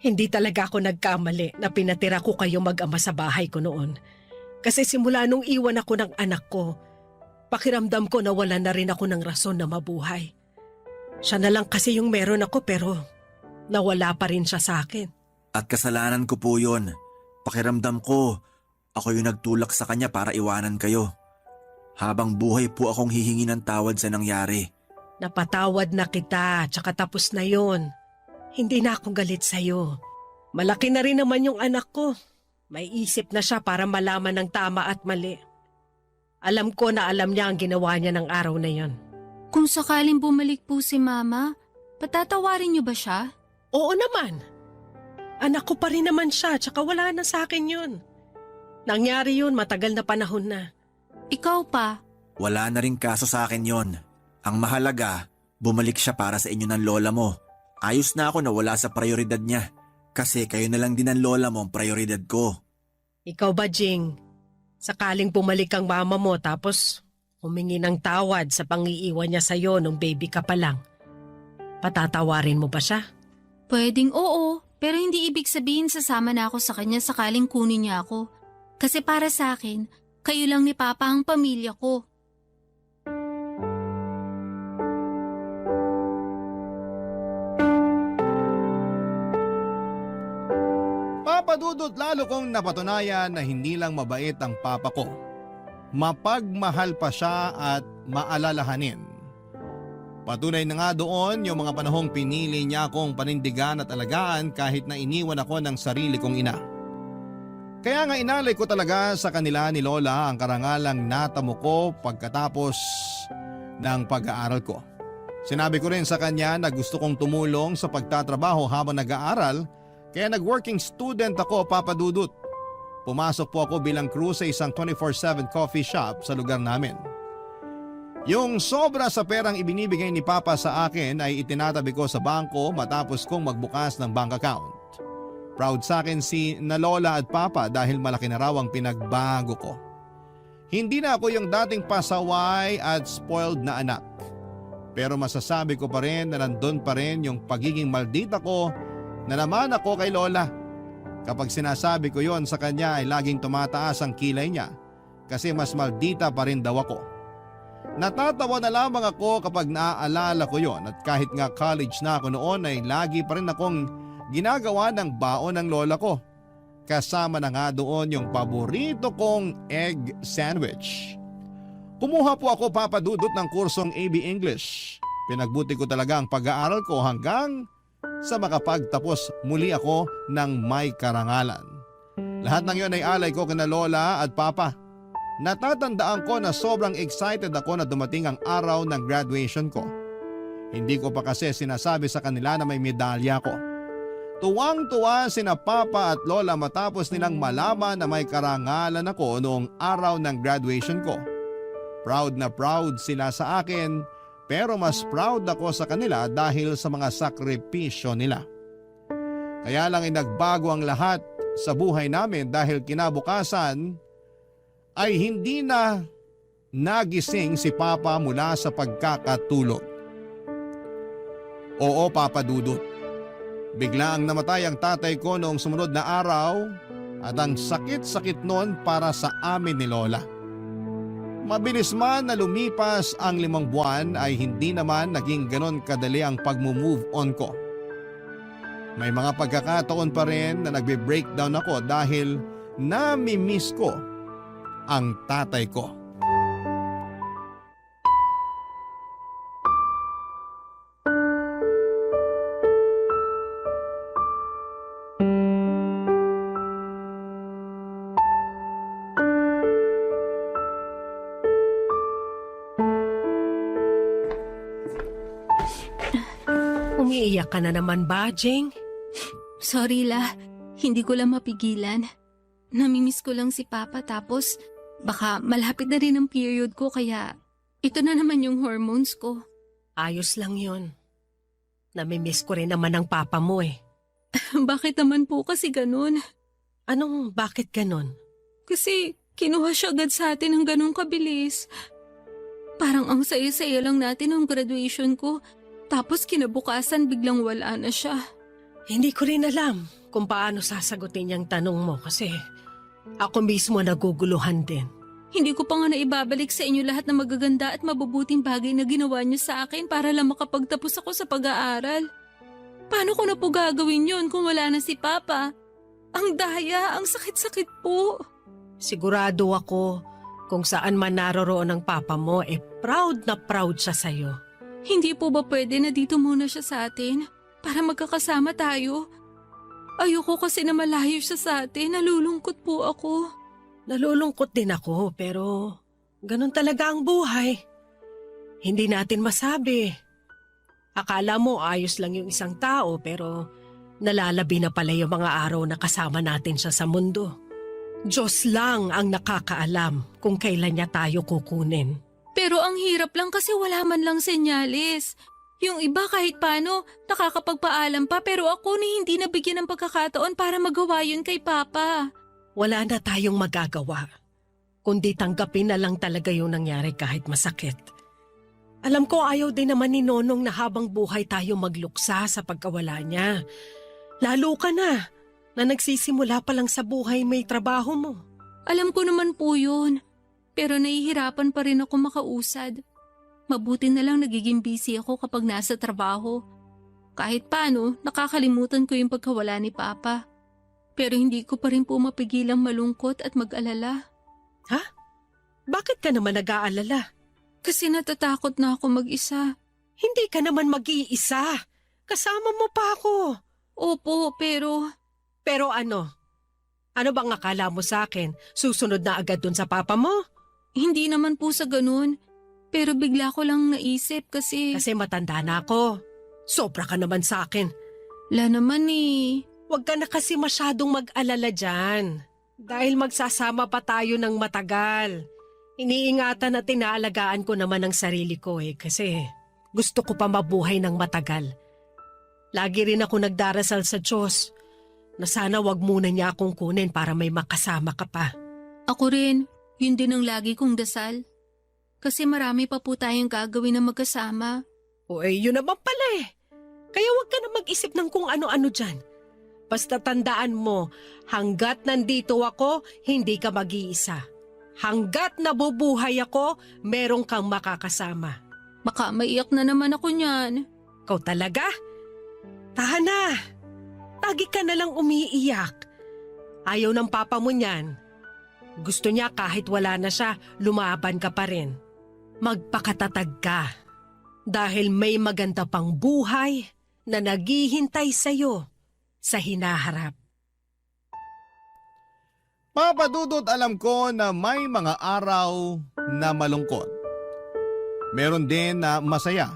Hindi talaga ako nagkamali na pinatira ko kayo mag-ama sa bahay ko noon. Kasi simula nung iwan ako ng anak ko, pakiramdam ko na wala na rin ako ng rason na mabuhay. Siya na lang kasi yung meron ako pero nawala pa rin siya sa akin. At kasalanan ko po yun. Pakiramdam ko, ako yung nagtulak sa kanya para iwanan kayo. Habang buhay po akong hihingi ng tawad sa nangyari. Napatawad na kita, tsaka tapos na yon. Hindi na ako galit sa'yo. Malaki na rin naman yung anak ko. May isip na siya para malaman ng tama at mali. Alam ko na alam niya ang ginawa niya ng araw na yon. Kung sakaling bumalik po si Mama, patatawarin niyo ba siya? Oo naman. Anak ko pa rin naman siya, tsaka wala na sa akin yun. Nangyari yun, matagal na panahon na. Ikaw pa? Wala na rin kaso sa akin yon. Ang mahalaga, bumalik siya para sa inyo ng lola mo. Ayos na ako na wala sa prioridad niya. Kasi kayo na lang din ang lola mo ang prioridad ko. Ikaw ba, Jing? Sakaling bumalik ang mama mo tapos humingi ng tawad sa pangiiwan niya sa'yo nung baby ka pa lang. Patatawarin mo ba siya? Pwedeng oo, pero hindi ibig sabihin sasama na ako sa kanya sakaling kunin niya ako. Kasi para sa akin, kayo lang ni Papa ang pamilya ko. Papadudot lalo kong napatunayan na hindi lang mabait ang papa ko. Mapagmahal pa siya at maalalahanin. Patunay na nga doon yung mga panahong pinili niya akong panindigan at alagaan kahit na iniwan ako ng sarili kong ina. Kaya nga inalay ko talaga sa kanila ni Lola ang karangalang natamo ko pagkatapos ng pag-aaral ko. Sinabi ko rin sa kanya na gusto kong tumulong sa pagtatrabaho habang nag-aaral kaya nag-working student ako, Papa Dudut. Pumasok po ako bilang crew sa isang 24/7 coffee shop sa lugar namin. Yung sobra sa perang ibinibigay ni Papa sa akin ay itinatabi ko sa bangko matapos kong magbukas ng bank account. Proud sa akin si na Lola at Papa dahil malaki na raw ang pinagbago ko. Hindi na ako yung dating pasaway at spoiled na anak. Pero masasabi ko pa rin na nandun pa rin yung pagiging maldita ko na naman ako kay Lola. Kapag sinasabi ko yon sa kanya ay laging tumataas ang kilay niya kasi mas maldita pa rin daw ako. Natatawa na lamang ako kapag naaalala ko yon at kahit nga college na ako noon ay lagi pa rin akong ginagawa ng baon ng lola ko. Kasama na nga doon yung paborito kong egg sandwich. Kumuha po ako, Papa Dudut, ng kursong AB English. Pinagbuti ko talaga ang pag-aaral ko hanggang sa makapagtapos muli ako ng may karangalan. Lahat ng yon ay alay ko kina Lola at Papa. Natatandaan ko na sobrang excited ako na dumating ang araw ng graduation ko. Hindi ko pa kasi sinasabi sa kanila na may medalya ko. Tuwang-tuwa sina Papa at Lola matapos nilang malaman na may karangalan ako noong araw ng graduation ko. Proud na proud sila sa akin pero mas proud ako sa kanila dahil sa mga sakripisyo nila. Kaya lang ay nagbago ang lahat sa buhay namin dahil kinabukasan ay hindi na nagising si Papa mula sa pagkakatulog. Oo, Papa Dudut. Bigla ang namatay ang tatay ko noong sumunod na araw at ang sakit-sakit noon para sa amin ni Lola. Mabilis man na lumipas ang 5 buwan ay hindi naman naging ganon kadali ang pag-move on ko. May mga pagkakataon pa rin na nagbe-breakdown ako dahil nami-miss ko ang tatay ko. Umiiyak ka na naman ba, Jing? Sorry La, hindi ko lang mapigilan. Namimiss ko lang si Papa tapos baka malapit na rin ang period ko kaya ito na naman yung hormones ko. Ayos lang yon. Namimiss ko rin naman ang papa mo eh. Bakit naman po kasi ganun? Anong bakit ganon? Kasi kinuha siya agad sa atin ng ganun kabilis. Parang ang saya-saya lang natin ng graduation ko. Tapos kinabukasan biglang wala na siya. Hindi ko rin alam kung paano sasagutin yung tanong mo kasi ako mismo naguguluhan din. Hindi ko pa nga naibabalik sa inyo lahat ng magaganda at mabubuting bagay na ginawa niyo sa akin para lang makapagtapos ako sa pag-aaral. Paano ko na po gagawin yun kung wala na si Papa? Ang daya, ang sakit-sakit po. Sigurado ako kung saan man naroroon ang papa mo proud na proud siya sa'yo. Hindi po ba pwede na dito muna siya sa atin para magkakasama tayo? Ayoko kasi na malayo siya sa atin, nalulungkot po ako. Nalulungkot din ako pero ganun talaga ang buhay. Hindi natin masabi. Akala mo ayos lang yung isang tao pero nalalabi na pala yung mga araw na kasama natin siya sa mundo. Diyos lang ang nakakaalam kung kailan niya tayo kukunin. Pero ang hirap lang kasi wala man lang senyales. Yung iba kahit paano nakakapagpaalam pa pero ako ni hindi nabigyan ng pagkakataon para magawa yun kay Papa. Wala na tayong magagawa. Kundi tanggapin na lang talaga yung nangyari kahit masakit. Alam ko ayaw din naman ni Nonong na habang buhay tayo magluksa sa pagkawala niya. Lalo ka na nagsisimula pa lang sa buhay may trabaho mo. Alam ko naman po yun. Pero nahihirapan pa rin ako makausad. Mabuti na lang nagiging busy ako kapag nasa trabaho. Kahit paano, nakakalimutan ko yung pagkawala ni Papa. Pero hindi ko pa rin po mapigilang malungkot at mag-alala. Ha? Bakit ka naman nag-aalala? Kasi natatakot na ako mag-isa. Hindi ka naman mag-iisa. Kasama mo pa ako. Opo, pero... Pero ano? Ano bang akala mo sa akin? Susunod na agad dun sa papa mo? Hindi naman po sa ganun. Pero bigla ko lang naisip kasi... Kasi matanda na ako. Sobra ka naman sa akin. La naman eh. Huwag ka na kasi masyadong mag-alala dyan. Dahil magsasama pa tayo ng matagal. Iniingatan at tinaalagaan ko naman ang sarili ko kasi gusto ko pa mabuhay ng matagal. Lagi rin ako nagdarasal sa Diyos na sana wag muna niya akong kunin para may makasama ka pa. Ako rin, yun din ang lagi kong dasal. Kasi marami pa po tayong gagawin na magkasama. O yun naman pala Kaya wag ka na mag-isip ng kung ano-ano dyan. Basta tandaan mo, hanggat nandito ako, hindi ka mag-iisa. Hanggat nabubuhay ako, merong kang makakasama. Baka maiyak na naman ako niyan. Ikaw talaga? Tahan na. Lagi ka na lang umiiyak. Ayaw ng papa mo niyan. Gusto niya kahit wala na siya, lumaban ka pa rin. Magpakatatag ka. Dahil may maganda pang buhay na naghihintay sa'yo sa hinaharap. Papa Dudut, alam ko na may mga araw na malungkot. Meron din na masaya.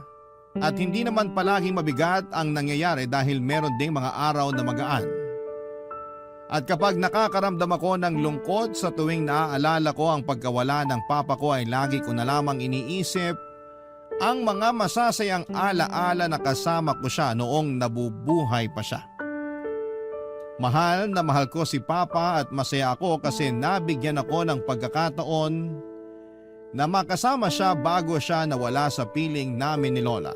At hindi naman palaging mabigat ang nangyayari dahil meron ding mga araw na magaan. At kapag nakakaramdam ako ng lungkot sa tuwing naaalala ko ang pagkawala ng papa ko ay lagi ko na lamang iniisip ang mga masasayang alaala na kasama ko siya noong nabubuhay pa siya. Mahal na mahal ko si Papa at masaya ako kasi nabigyan ako ng pagkakataon na makasama siya bago siya nawala sa piling namin ni Lola.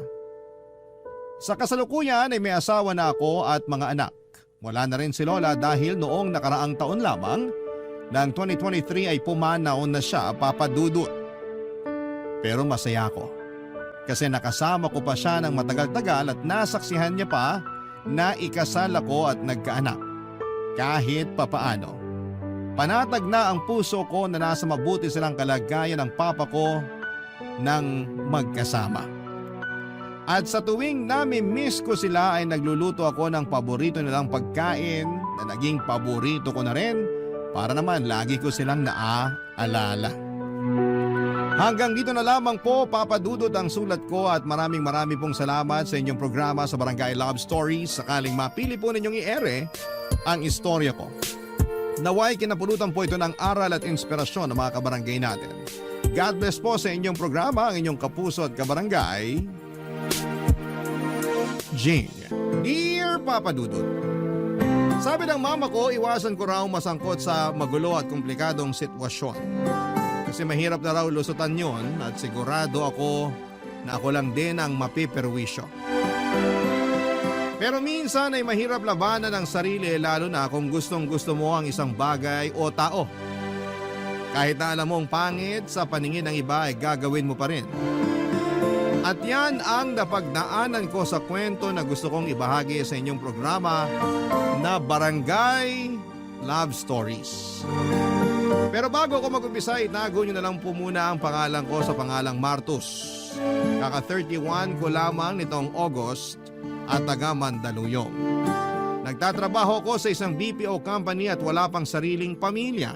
Sa kasalukuyan ay may asawa na ako at mga anak. Wala na rin si Lola dahil noong nakaraang taon lamang ng 2023 ay pumanaon na siya, Papa Dudut. Pero masaya ako kasi nakasama ko pa siya ng matagal-tagal at nasaksihan niya pa na ikasal ako at nagkaanak. Kahit papaano. Panatag na ang puso ko na nasa mabuti silang kalagayan ng papa ko nang magkasama. At sa tuwing nami-miss ko sila ay nagluluto ako ng paborito nilang pagkain na naging paborito ko na rin para naman lagi ko silang naaalala. Hanggang dito na lamang po, Papa Dudut, ang sulat ko at maraming pong salamat sa inyong programa sa Barangay Love Stories. Sakaling mapili po ninyong i-ere ang istorya ko. Naway kinapulutan po ito ng aral at inspirasyon ng mga kabarangay natin. God bless po sa inyong programa, ang inyong kapuso at kabarangay, Jing. Dear Papa Dudut, sabi ng mama ko, iwasan ko raw masangkot sa magulo at komplikadong sitwasyon. Kasi mahirap na raw lusutan yun at sigurado ako na ako lang din ang mapiperwisyo. Pero minsan ay mahirap labanan ang sarili lalo na kung gustong gusto mo ang isang bagay o tao. Kahit na alam mong pangit sa paningin ng iba ay gagawin mo pa rin. At yan ang napagdaanan ko sa kwento na gusto kong ibahagi sa inyong programa na Barangay Love Stories. Pero bago ako mag-umpisa, itago nyo na lang po muna ang pangalan ko sa pangalang Martus. Kaka-31 ko lamang nitong August at taga Mandaluyong. Nagtatrabaho ko sa isang BPO company at wala pang sariling pamilya.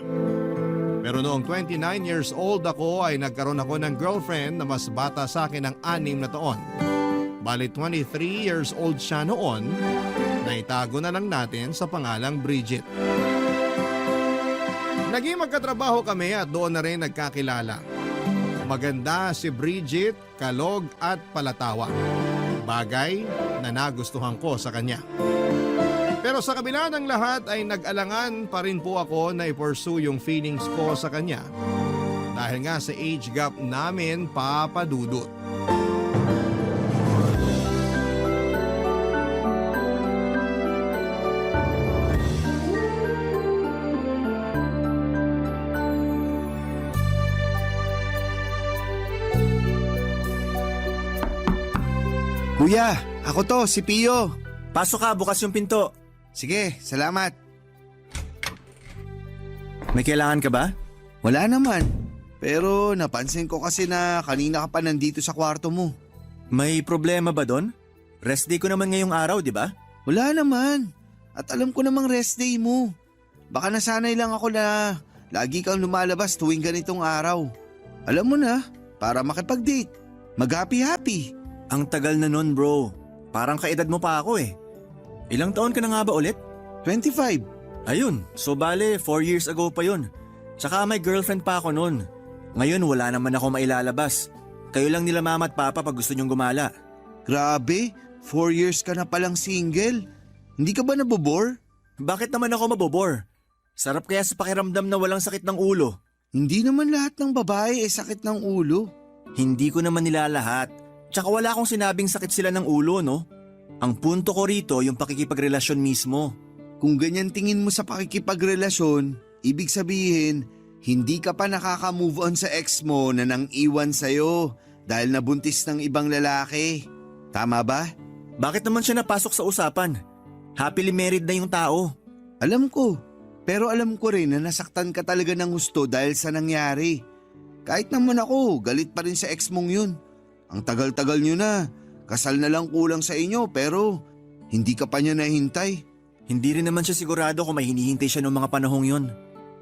Pero noong 29 years old ako ay nagkaroon ako ng girlfriend na mas bata sa akin ng 6 na taon. Bali 23 years old siya noon, na itago na lang natin sa pangalang Bridget. Naging magkatrabaho kami at doon na rin nagkakilala. Maganda si Bridget, kalog at palatawa. Bagay na nagustuhan ko sa kanya. Pero sa kabila ng lahat ay nag-alangan pa rin po ako na i-pursue yung feelings ko sa kanya. Dahil nga sa age gap namin, Papa Dudut. Kuya, ako to, si Pio. Pasok ka, bukas yung pinto. Sige, salamat. May kailangan ka ba? Wala naman. Pero napansin ko kasi na kanina ka pa nandito sa kwarto mo. May problema ba doon? Rest day ko naman ngayong araw, di ba? Wala naman. At alam ko namang rest day mo. Baka nasanay lang ako na lagi kang lumalabas tuwing ganitong araw. Alam mo na, para makipag-date. Mag-happy-happy. Ang tagal na nun bro. Parang kaedad mo pa ako eh. Ilang taon ka na nga ba ulit? 25. Ayun, so bale 4 years ago pa yun. Tsaka may girlfriend pa ako nun. Ngayon wala naman ako mailalabas. Kayo lang nila mama at papa pag gusto nyong gumala. Grabe, 4 years ka na palang single. Hindi ka ba nabobore? Bakit naman ako mabobor? Sarap kaya sa pakiramdam na walang sakit ng ulo. Hindi naman lahat ng babae sakit ng ulo. Hindi ko naman nila lahat. Tsaka wala akong sinabing sakit sila ng ulo, no? Ang punto ko rito yung pakikipagrelasyon mismo. Kung ganyan tingin mo sa pakikipagrelasyon, ibig sabihin, hindi ka pa nakaka-move on sa ex mo na nang iwan sa'yo dahil nabuntis ng ibang lalaki. Tama ba? Bakit naman siya napasok sa usapan? Happily married na yung tao. Alam ko, pero alam ko rin na nasaktan ka talaga ng gusto dahil sa nangyari. Kahit naman ako, galit pa rin sa ex mong yun. Ang tagal-tagal nyo na, kasal na lang kulang sa inyo pero hindi ka pa niya nahintay. Hindi rin naman siya sigurado kung may hinihintay siya noong mga panahong yun.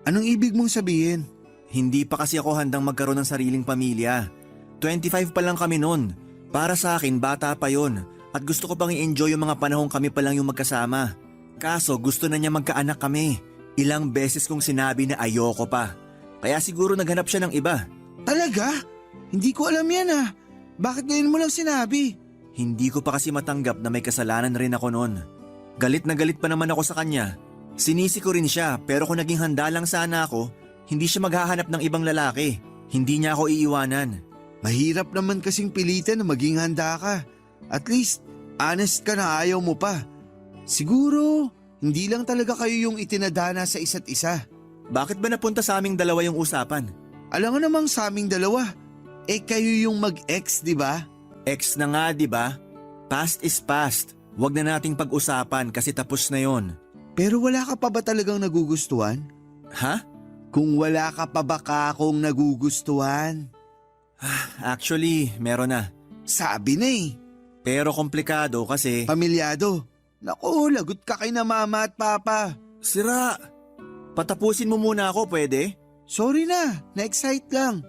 Anong ibig mong sabihin? Hindi pa kasi ako handang magkaroon ng sariling pamilya. 25 pa lang kami noon. Para sa akin, bata pa yon. At gusto ko pang i-enjoy yung mga panahong kami pa lang yung magkasama. Kaso gusto na niya magkaanak kami. Ilang beses kong sinabi na ayoko pa. Kaya siguro naghanap siya ng iba. Talaga? Hindi ko alam yan ah. Bakit ngayon mo lang sinabi? Hindi ko pa kasi matanggap na may kasalanan rin ako noon. Galit na galit pa naman ako sa kanya. Sinisi ko rin siya pero kung naging handa lang sana ako, hindi siya maghahanap ng ibang lalaki. Hindi niya ako iiwanan. Mahirap naman kasing pilitan na maging handa ka. At least, honest ka na ayaw mo pa. Siguro, hindi lang talaga kayo yung itinadhana sa isa't isa. Bakit ba napunta sa aming dalawa yung usapan? Alam nga namang sa aming dalawa. Kayo yung mag-ex, di ba? Ex na nga, di ba? Past is past. Huwag na nating pag-usapan kasi tapos na yon. Pero wala ka pa ba talagang nagugustuhan? Ha? Kung wala ka pa ba akong nagugustuhan? Actually, meron na. Sabi na eh. Pero komplikado kasi… Pamilyado. Naku, lagot ka kay na mama at papa. Sira! Patapusin mo muna ako, pwede? Sorry na, na-excite lang.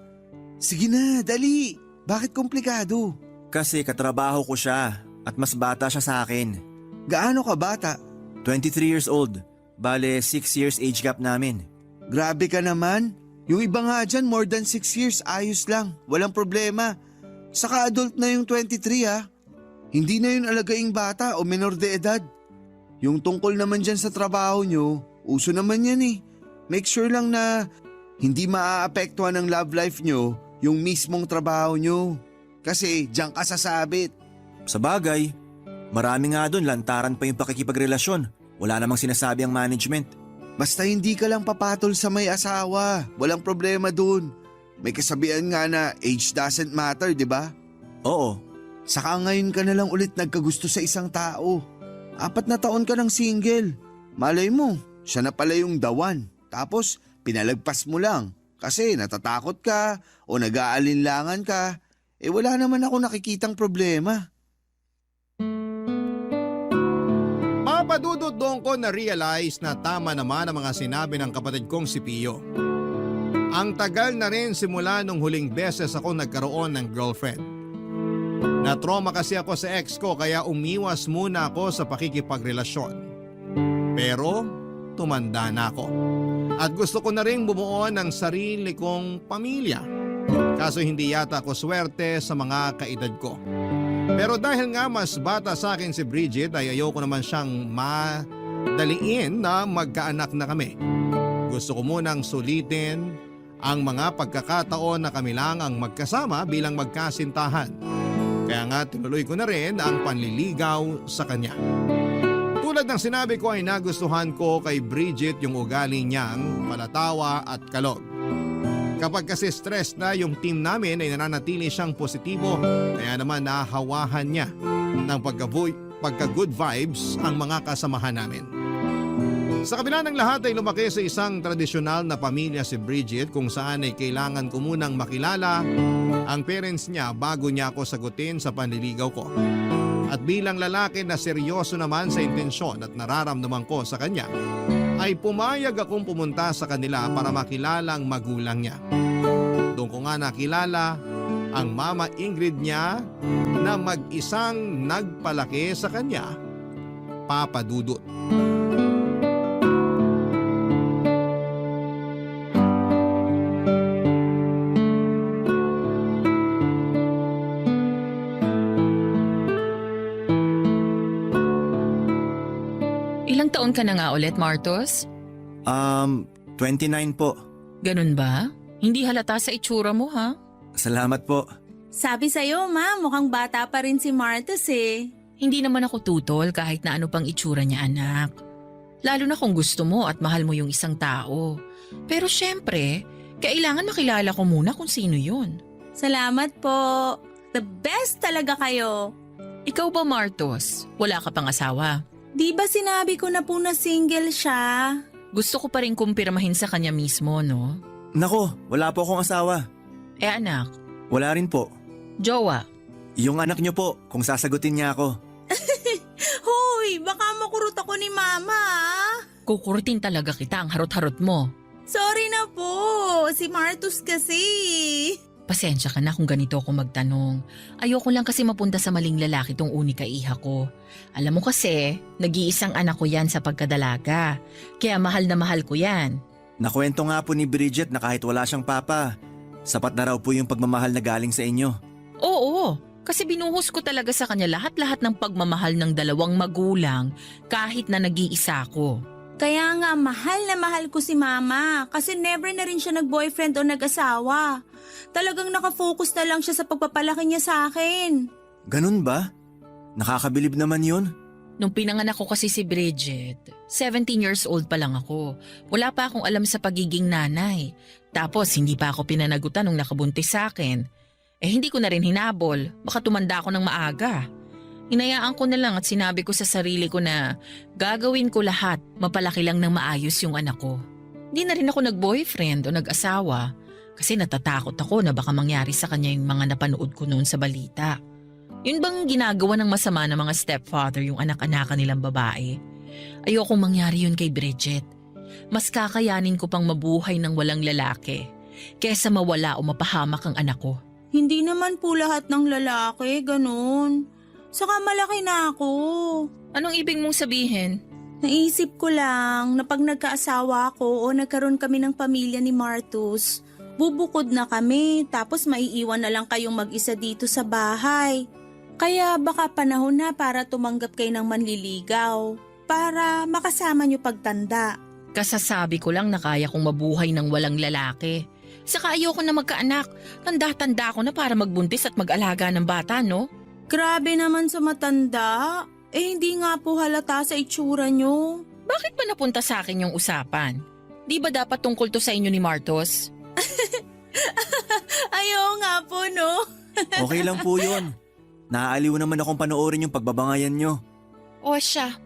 Sige na, dali. Bakit komplikado? Kasi katrabaho ko siya at mas bata siya sa akin. Gaano ka bata? 23 years old. Bale, 6 years age gap namin. Grabe ka naman. Yung iba nga dyan, more than 6 years, ayos lang. Walang problema. Saka adult na yung 23 ha. Hindi na yun alagaing bata o menor de edad. Yung tungkol naman dyan sa trabaho nyo, uso naman yan eh. Make sure lang na hindi maaapektuhan ng love life nyo yung mismong trabaho nyo. Kasi dyan ka sasabit. Sa bagay, marami nga doon lantaran pa yung pakikipagrelasyon. Wala namang sinasabi ang management. Basta hindi ka lang papatol sa may asawa. Walang problema dun. May kasabihan nga na age doesn't matter, di ba? Oo. Saka ngayon ka na lang ulit nagkagusto sa isang tao. 4 na taon ka ng single. Malay mo, siya na pala yung dawan. Tapos pinalagpas mo lang kasi natatakot ka o nag-aalinlangan ka. Wala naman ako nakikitang problema. Mapadudod doon ko na-realize na tama naman ang mga sinabi ng kapatid kong si Pio. Ang tagal na rin simula nung huling beses ako nagkaroon ng girlfriend. Na-trauma kasi ako sa ex ko kaya umiwas muna ako sa pakikipagrelasyon. Pero tumanda na ako. At gusto ko na rin bumuo ng sarili kong pamilya. Kaso hindi yata ako swerte sa mga kaedad ko. Pero dahil nga mas bata sa akin si Bridget ay ayoko naman siyang madaliin na magkaanak na kami. Gusto ko munang sulitin ang mga pagkakataon na kami lang ang magkasama bilang magkasintahan. Kaya nga tinuloy ko na rin ang panliligaw sa kanya. Tulad ng sinabi ko ay nagustuhan ko kay Bridget yung ugali niyang palatawa at kalog. Kapag kasi stress na yung team namin ay nananatili siyang positibo, kaya naman nahawahan niya ng pagka-good vibes ang mga kasamahan namin. Sa kabila ng lahat ay lumaki sa isang tradisyonal na pamilya si Bridget kung saan ay kailangan ko munang makilala ang parents niya bago niya ako sagutin sa panliligaw ko. At bilang lalaki na seryoso naman sa intensyon at nararamdaman ko sa kanya, ay pumayag akong pumunta sa kanila para makilala ang magulang niya. Doon ko nga nakilala ang Mama Ingrid niya na mag-isang nagpalaki sa kanya, Papa Dudut. Ilang taon ka na nga ulit, Martos? 29 po. Ganun ba? Hindi halata sa itsura mo, ha? Salamat po. Sabi sa'yo, ma, mukhang bata pa rin si Martus eh. Hindi naman ako tutol kahit na ano pang itsura niya, anak. Lalo na kung gusto mo at mahal mo yung isang tao. Pero syempre, kailangan makilala ko muna kung sino yun. Salamat po. The best talaga kayo. Ikaw ba, Martos? Wala ka pang asawa? Di ba sinabi ko na po na single siya? Gusto ko pa rin kumpirmahin sa kanya mismo, no? Nako, wala po akong asawa. Anak, Wala rin po. jowa, Yung anak niyo po, kung sasagutin niya ako. Hoy, baka makurot ako ni mama. kukurutin talaga kita ang harot-harot mo. Sorry na po, si Martus kasi. Pasensya ka na kung ganito ako magtanong. Ayoko lang kasi mapunta sa maling lalaki tong unika iha ko. Alam mo kasi, nag-iisang anak ko yan sa pagkadalaga. Kaya mahal na mahal ko yan. Nakwento nga po ni Bridget na kahit wala siyang papa, sapat na raw po yung pagmamahal na galing sa inyo. Oo, kasi binuhos ko talaga sa kanya lahat-lahat ng pagmamahal ng dalawang magulang kahit na nag-iisa ko. Kaya nga mahal na mahal ko si mama kasi never na rin siya nag-boyfriend o nag-asawa. Talagang nakafocus na lang siya sa pagpapalaki niya sa akin. Ganun ba? Nakakabilib naman yun. Nung pinanganak ko kasi si Bridget, 17 years old pa lang ako. Wala pa akong alam sa pagiging nanay. Tapos hindi pa ako pinanagutan nung nakabuntis sa akin. Hindi ko na rin hinabol. Baka tumanda ako ng maaga. Hinayaan ko na lang at sinabi ko sa sarili ko na gagawin ko lahat, mapalaki lang ng maayos yung anak ko. Di na rin ako nag-boyfriend o nag-asawa kasi natatakot ako na baka mangyari sa kanya yung mga napanood ko noon sa balita. Yun bang ginagawa ng masama ng mga stepfather yung anak-anakan nilang babae? Ayokong mangyari yun kay Bridget. Mas kakayanin ko pang mabuhay ng walang lalaki kesa mawala o mapahamak ang anak ko. Hindi naman po lahat ng lalaki, ganun. Saka malaki na ako. Anong ibig mong sabihin? Naisip ko lang na pag nagkaasawa ako o nagkaroon kami ng pamilya ni Martus, bubukod na kami tapos maiiwan na lang kayong mag-isa dito sa bahay. Kaya baka panahon na para tumanggap kayo ng manliligaw para makasama niyo pagtanda. Kasasabi ko lang na kaya kong mabuhay ng walang lalaki. Saka ayoko na magkaanak. Tanda-tanda ko na para magbuntis at mag-alaga ng bata, no? Grabe naman sa matanda. Hindi nga po halata sa itsura niyo. Bakit ba napunta sa akin yung usapan? Di ba dapat tungkol to sa inyo ni Martos? Ayaw nga po, no? Okay lang po yun. Naaaliw naman akong panoorin yung pagbabangayan nyo. O siya,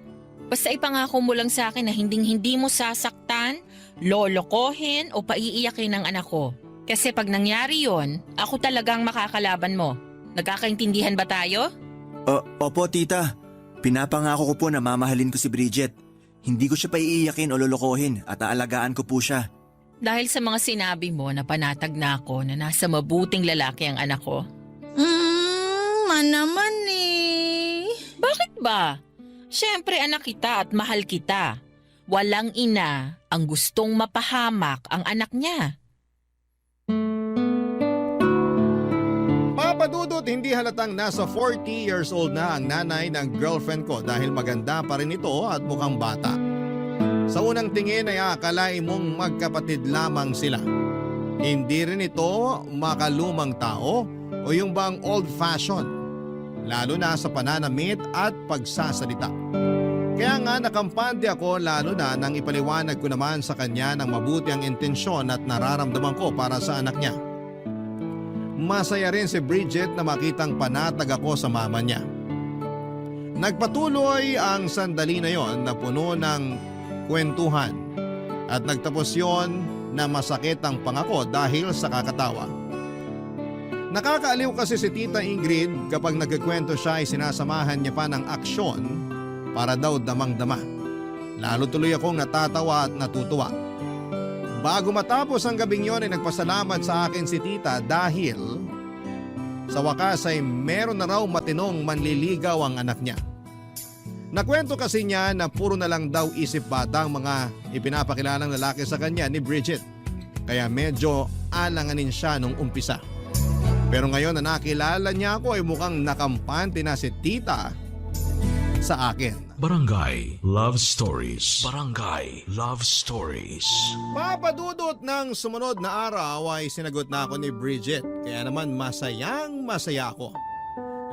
basta ipangako mo lang sa akin na hinding-hindi mo sasaktan, lolokohin o paiiyakin ng anak ko. Kasi pag nangyari yon, ako talagang makakalaban mo. Nagkakaintindihan ba tayo? Opo, tita. Pinapangako ko po na mamahalin ko si Bridget. Hindi ko siya paiiyakin o lolokohin at aalagaan ko po siya. Dahil sa mga sinabi mo na panatag na ako na nasa mabuting lalaki ang anak ko. Naman eh. Bakit ba? Siyempre anak kita at mahal kita. Walang ina ang gustong mapahamak ang anak niya. Papa Dudut, hindi halatang nasa 40 years old na ang nanay ng girlfriend ko dahil maganda pa rin ito at mukhang bata. Sa unang tingin ay akalain mong magkapatid lamang sila. Hindi rin ito makalumang tao o yung bang old-fashioned, lalo na sa pananamit at pagsasalita. Kaya nga nakampante ako lalo na nang ipaliwanag ko naman sa kanya ng mabuti ang intensyon at nararamdaman ko para sa anak niya. Masaya rin si Bridget na makitang panatag ako sa mama niya. Nagpatuloy ang sandali na yon na puno ng kwentuhan at nagtapos yon na masakit ang pangako dahil sa kakatawa. Nakakaaliw kasi si Tita Ingrid kapag nagkikwento siya ay sinasamahan niya pa ng aksyon para daw damang-dama. Lalo tuloy akong natatawa at natutuwa. Bago matapos ang gabing yon ay nagpasalamat sa akin si tita dahil sa wakas ay meron na raw matinong manliligaw ang anak niya. Nakwento kasi niya na puro na lang daw isip bata ang mga ipinapakilalang lalaki sa kanya ni Bridget. Kaya medyo alanganin siya nung umpisa. Pero ngayon na nakilala niya ako ay mukhang nakampante na si tita sa akin. Barangay Love Stories. Barangay Love Stories. Papadudot ng sumunod na araw ay sinagot na ako ni Bridget. Kaya naman masayang masaya ako.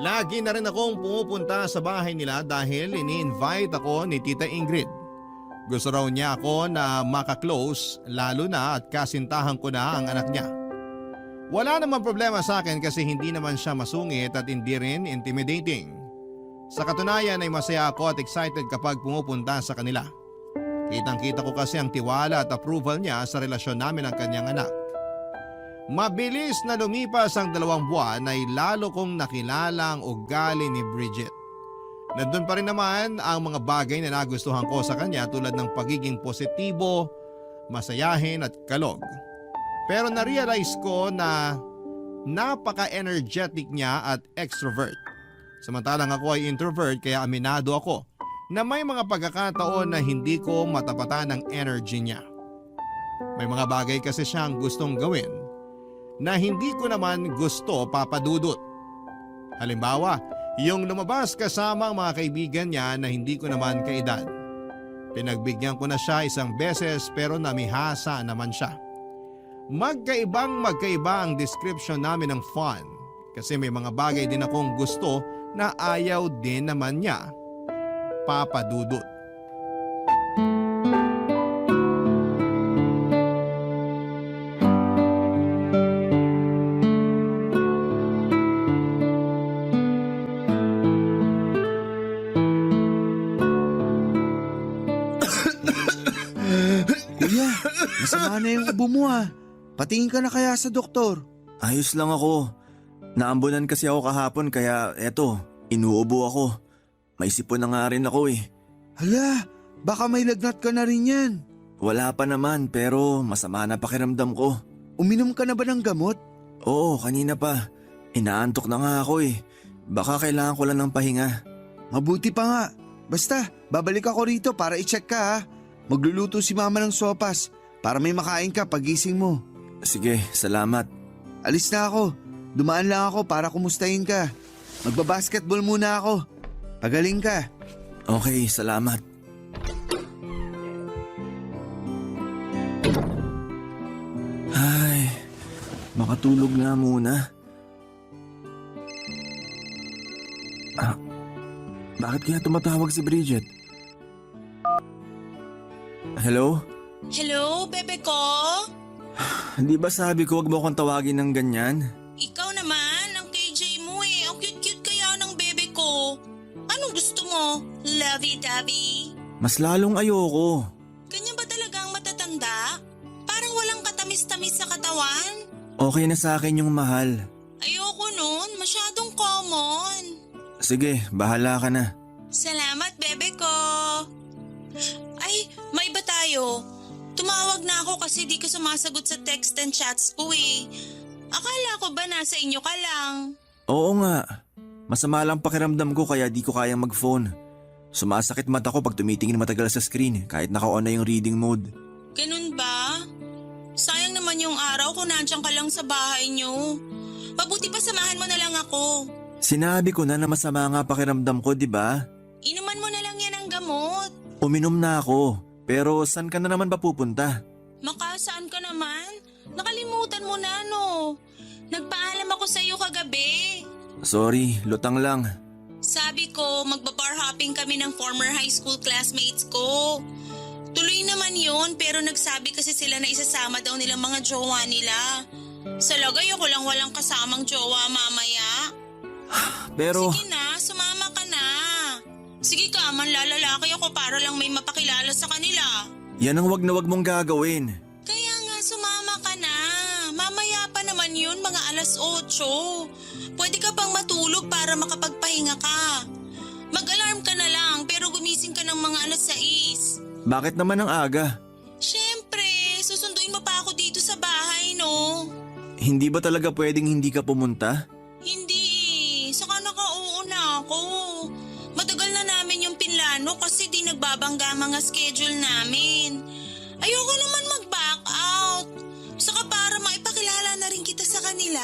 Lagi na rin akong pumupunta sa bahay nila dahil ini-invite ako ni Tita Ingrid. Gusto raw niya ako na makaklose lalo na at kasintahan ko na ang anak niya. Wala namang problema sa akin kasi hindi naman siya masungit at hindi rin intimidating. Sa katunayan ay masaya ako at excited kapag pumupunta sa kanila. Kitang-kita ko kasi ang tiwala at approval niya sa relasyon namin ng kanyang anak. Mabilis na lumipas ang 2 buwan ay lalo kong nakilala ang ugali ni Bridget. Nandun pa rin naman ang mga bagay na nagustuhan ko sa kanya tulad ng pagiging positibo, masayahin at kalog. Pero na-realize ko na napaka-energetic niya at extrovert. Samantalang ako ay introvert kaya aminado ako na may mga pagkakataon na hindi ko matapatan ang energy niya. May mga bagay kasi siyang gustong gawin na hindi ko naman gusto papadudot. Halimbawa, yung lumabas kasama ang mga kaibigan niya na hindi ko naman kaedad. Pinagbigyan ko na siya 1 beses pero namihasa naman siya. Magkaiba ang description namin ng fun kasi may mga bagay din akong gusto na ayaw din naman niya papadudot. Kuya, masama na yung ubo mo ah. Patingin ka na kaya sa doktor. Ayos lang ako. Naambunan kasi ako kahapon kaya eto, inuubo ako. May sipon na nga rin ako eh. Hala, baka may lagnat ka na rin yan. Wala pa naman pero masama na pakiramdam ko. Uminom ka na ba ng gamot? Oo, kanina pa. Inaantok na nga ako eh. Baka kailangan ko lang ng pahinga. Mabuti pa nga. Basta, babalik ako rito para i-check ka ha. Magluluto si mama ng sopas para may makain ka pagising mo. Sige, salamat. Alis na ako. Dumaan lang ako para kumustahin ka. Magbabasketball muna ako. Pagaling ka. Okay, salamat. Ay, makatulog na muna. Bakit kaya tumatawag si Bridget? Hello? Hello, bebe ko? Hindi ba sabi ko wag mo akong tawagin ng ganyan? Ikaw naman, ang KJ mo eh. Ang cute-cute kaya ng bebe ko. Anong gusto mo? Lovey-dovey? Mas lalong ayoko. Ganyan ba talaga ang matatanda? Parang walang katamis-tamis sa katawan? Okay na sa akin yung mahal. Ayoko nun, masyadong common. Sige, bahala ka na. Salamat, bebe ko. Ay, may ba tayo? Tumawag na ako kasi di ka sumasagot sa text and chats ko eh. Akala ko ba nasa inyo ka lang? Oo nga. Masama lang pakiramdam ko kaya di ko kayang mag-phone. Sumasakit mata ko pag tumitingin matagal sa screen kahit naka-on na yung reading mode. Ganun ba? Sayang naman yung araw kung nandiyan ka lang sa bahay nyo. Mabuti pa samahan mo na lang ako. Sinabi ko na masama nga pakiramdam ko, di ba? Inuman mo na lang yan ang gamot. Uminom na ako. Pero saan ka na naman ba pupunta? Makasaan ka naman? Nakalimutan mo na no. Nagpaalam ako sa iyo kagabi. Sorry, lutang lang. Sabi ko, magbabar hopping kami ng former high school classmates ko. Tuloy naman yun pero nagsabi kasi sila na isasama daw nilang mga jowa nila. Sa lagay ako lang walang kasamang jowa mamaya. Pero... Sige na, sumama ka na. Sige ka, manlalalaki ako para lang may mapakilala sa kanila. Yan ang wag na wag mong gagawin. Kaya nga, sumama ka na. Mamaya pa naman yun, mga 8:00. Pwede ka pang matulog para makapagpahinga ka. Mag-alarm ka na lang pero gumising ka ng mga 6:00. Bakit naman ang aga? Siyempre, susunduin mo pa ako dito sa bahay, no? Hindi ba talaga pwedeng hindi ka pumunta? Hindi saka nakauuna ako. Matagal na namin yung pinlano kasi di nagbabangga mga schedule namin. Ayoko naman mag-back out. Saka para maipakilala na rin kita sa kanila.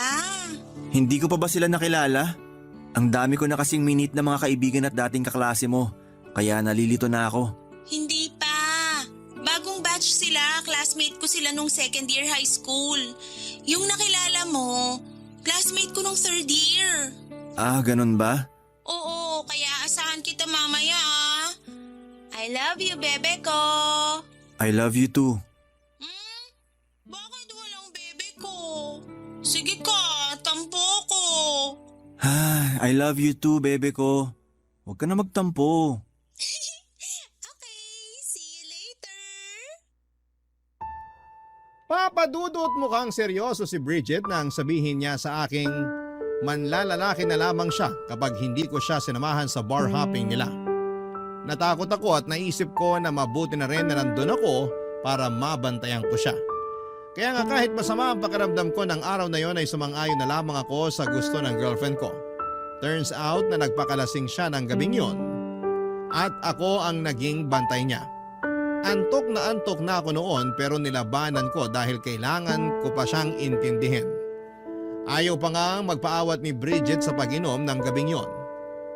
Hindi ko pa ba sila nakilala? Ang dami ko na kasing minute na mga kaibigan at dating kaklase mo. Kaya nalilito na ako. Hindi pa. Bagong batch sila, classmate ko sila nung second year high school. Yung nakilala mo, classmate ko nung third year. Ah, ganun ba? Oo, kaya asahan kita mamaya ah. I love you, bebe ko. I love you too. Bakit walang bebe ko? Sige ka, tampo ko. I love you too, bebe ko. Huwag ka na magtampo. Okay, see you later. Papadudot mukhang seryoso si Bridget nang sabihin niya sa aking manlalalaki na lamang siya kapag hindi ko siya sinamahan sa bar hopping nila. Natakot ako at naisip ko na mabuti na rin na nandun ako para mabantayan ko siya. Kaya nga kahit masama ang pakiramdam ko ng araw na yon ay sumang-ayon na lamang ako sa gusto ng girlfriend ko. Turns out na nagpakalasing siya ng gabing yon at ako ang naging bantay niya. Antok na ako noon pero nilabanan ko dahil kailangan ko pa siyang intindihin. Ayaw pa nga magpaawat ni Bridget sa pag-inom ng gabing yon.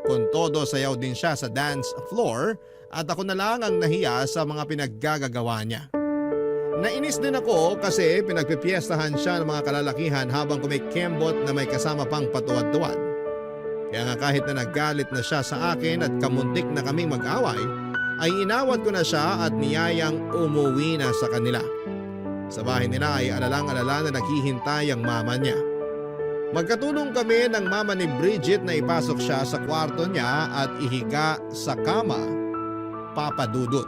Kung todo sayaw din siya sa dance floor at ako na lang ang nahiya sa mga pinaggagawa niya. Nainis din ako kasi pinagpipiestahan siya ng mga kalalakihan habang kumikembot na may kasama pang patuwad-tuwad. Kaya nga kahit na naggalit na siya sa akin at kamuntik na kaming mag-away, ay inawat ko na siya at niyayang umuwi na sa kanila. Sa bahay nila ay alalang-alala na naghihintay ang mama niya. Magkatulong kami ng mama ni Bridget na ipasok siya sa kwarto niya at ihiga sa kama, papadudot.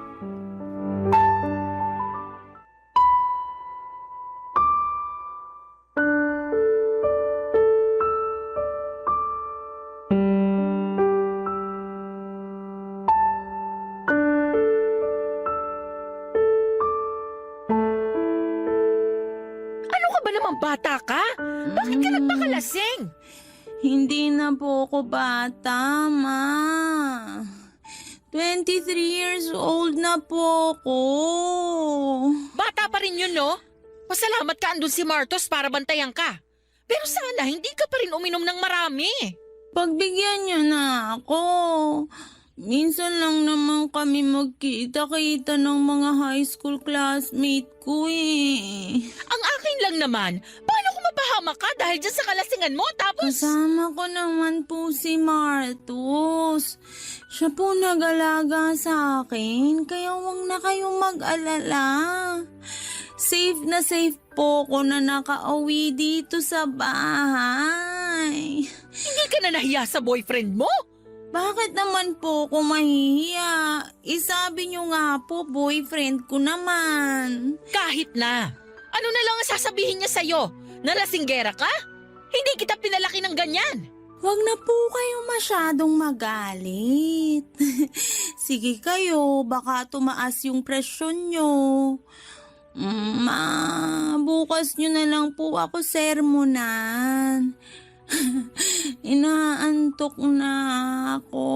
Ano ka ba naman, bata ka? Bakit ka nagpakalasing? Hindi na po ako bata, ma. 23 years old na po ako. Bata pa rin yun, no? Pasalamat ka andun si Martos para bantayan ka. Pero sana hindi ka pa rin uminom ng marami. Pagbigyan niyo na ako. Minsan lang naman kami magkita-kita ng mga high school classmate ko eh. Ang akin lang naman, paano kung mapahama ka dahil dyan sa kalasingan mo tapos... Kasama ko naman po si Martus. Siya po nag-alaga sa akin, kaya huwag na kayong mag-alala. Safe na safe po ko na nakauwi dito sa bahay. Hindi ka na nahiya sa boyfriend mo? Bakit naman po ako mahihiya? Isabi niyo nga po, boyfriend ko naman. Kahit na. Ano na lang ang sasabihin niya sa'yo? Nalasinggera ka? Hindi kita pinalaki ng ganyan. Huwag na po kayo masyadong magalit. Sige kayo, baka tumaas yung presyon nyo. Bukas nyo na lang po ako sermonan. Inaantok na ako.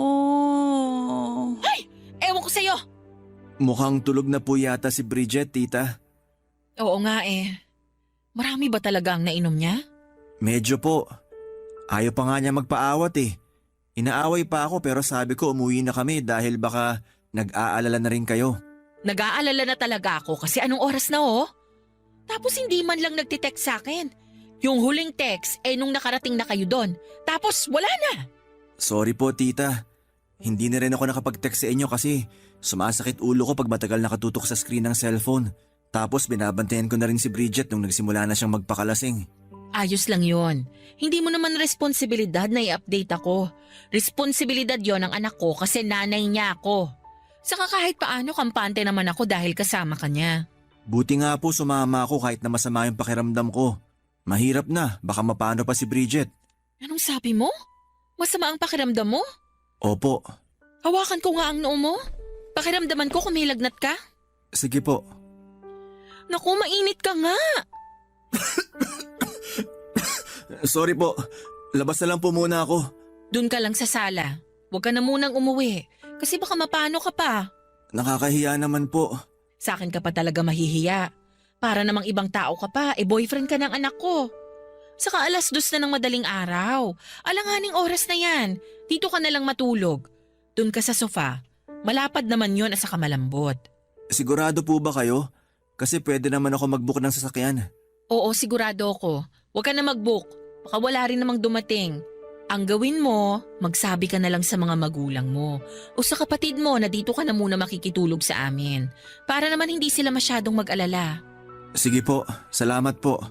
Ay! Ewan ko sa'yo. Mukhang tulog na po yata si Bridget, tita. Oo nga eh. Marami ba talaga ang nainom niya? Medyo po. Ayaw pa nga niya magpaawat eh. Inaaway pa ako pero sabi ko umuwi na kami dahil baka nag-aalala na rin kayo. Nag-aalala na talaga ako kasi anong oras na oh? Tapos hindi man lang nagtitext sa akin. Yung huling text nung nakarating na kayo doon. Tapos wala na. Sorry po, tita. Hindi na rin ako nakapag-text sa inyo kasi sumasakit ulo ko pag matagal nakatutok sa screen ng cellphone. Tapos binabantayan ko na rin si Bridget nung nagsimula na siyang magpakalasing. Ayos lang yon. Hindi mo naman responsibilidad na i-update ako. Responsibilidad yon ng anak ko kasi nanay niya ako. Saka kahit paano kampante naman ako dahil kasama ka niya. Buti nga po sumama ako kahit na masama yung pakiramdam ko. Mahirap na, baka mapano pa si Bridget. Anong sabi mo? Masama ang pakiramdam mo? Opo. Hawakan ko nga ang noo mo. Pakiramdaman ko kung may lagnat ka. Sige po. Naku, mainit ka nga. Sorry po. Labas na lang po muna ako. Doon ka lang sa sala. Huwag ka na munang umuwi. Kasi baka mapano ka pa. Nakakahiya naman po. Sa akin ka pa talaga mahihiya. Para namang ibang tao ka pa, boyfriend ka ng anak ko. Saka 2:00 na ng madaling araw. Alanganing oras na yan. Dito ka na lang matulog. Doon ka sa sofa. Malapad naman yon at saka malambot. Sigurado po ba kayo? Kasi pwede naman ako mag-book ng sasakyan. Oo, sigurado ako. Huwag ka na mag-book. Baka wala rin namang dumating. Ang gawin mo, magsabi ka na lang sa mga magulang mo o sa kapatid mo na dito ka na muna makikitulog sa amin para naman hindi sila masyadong mag-alala. Sige po, salamat po.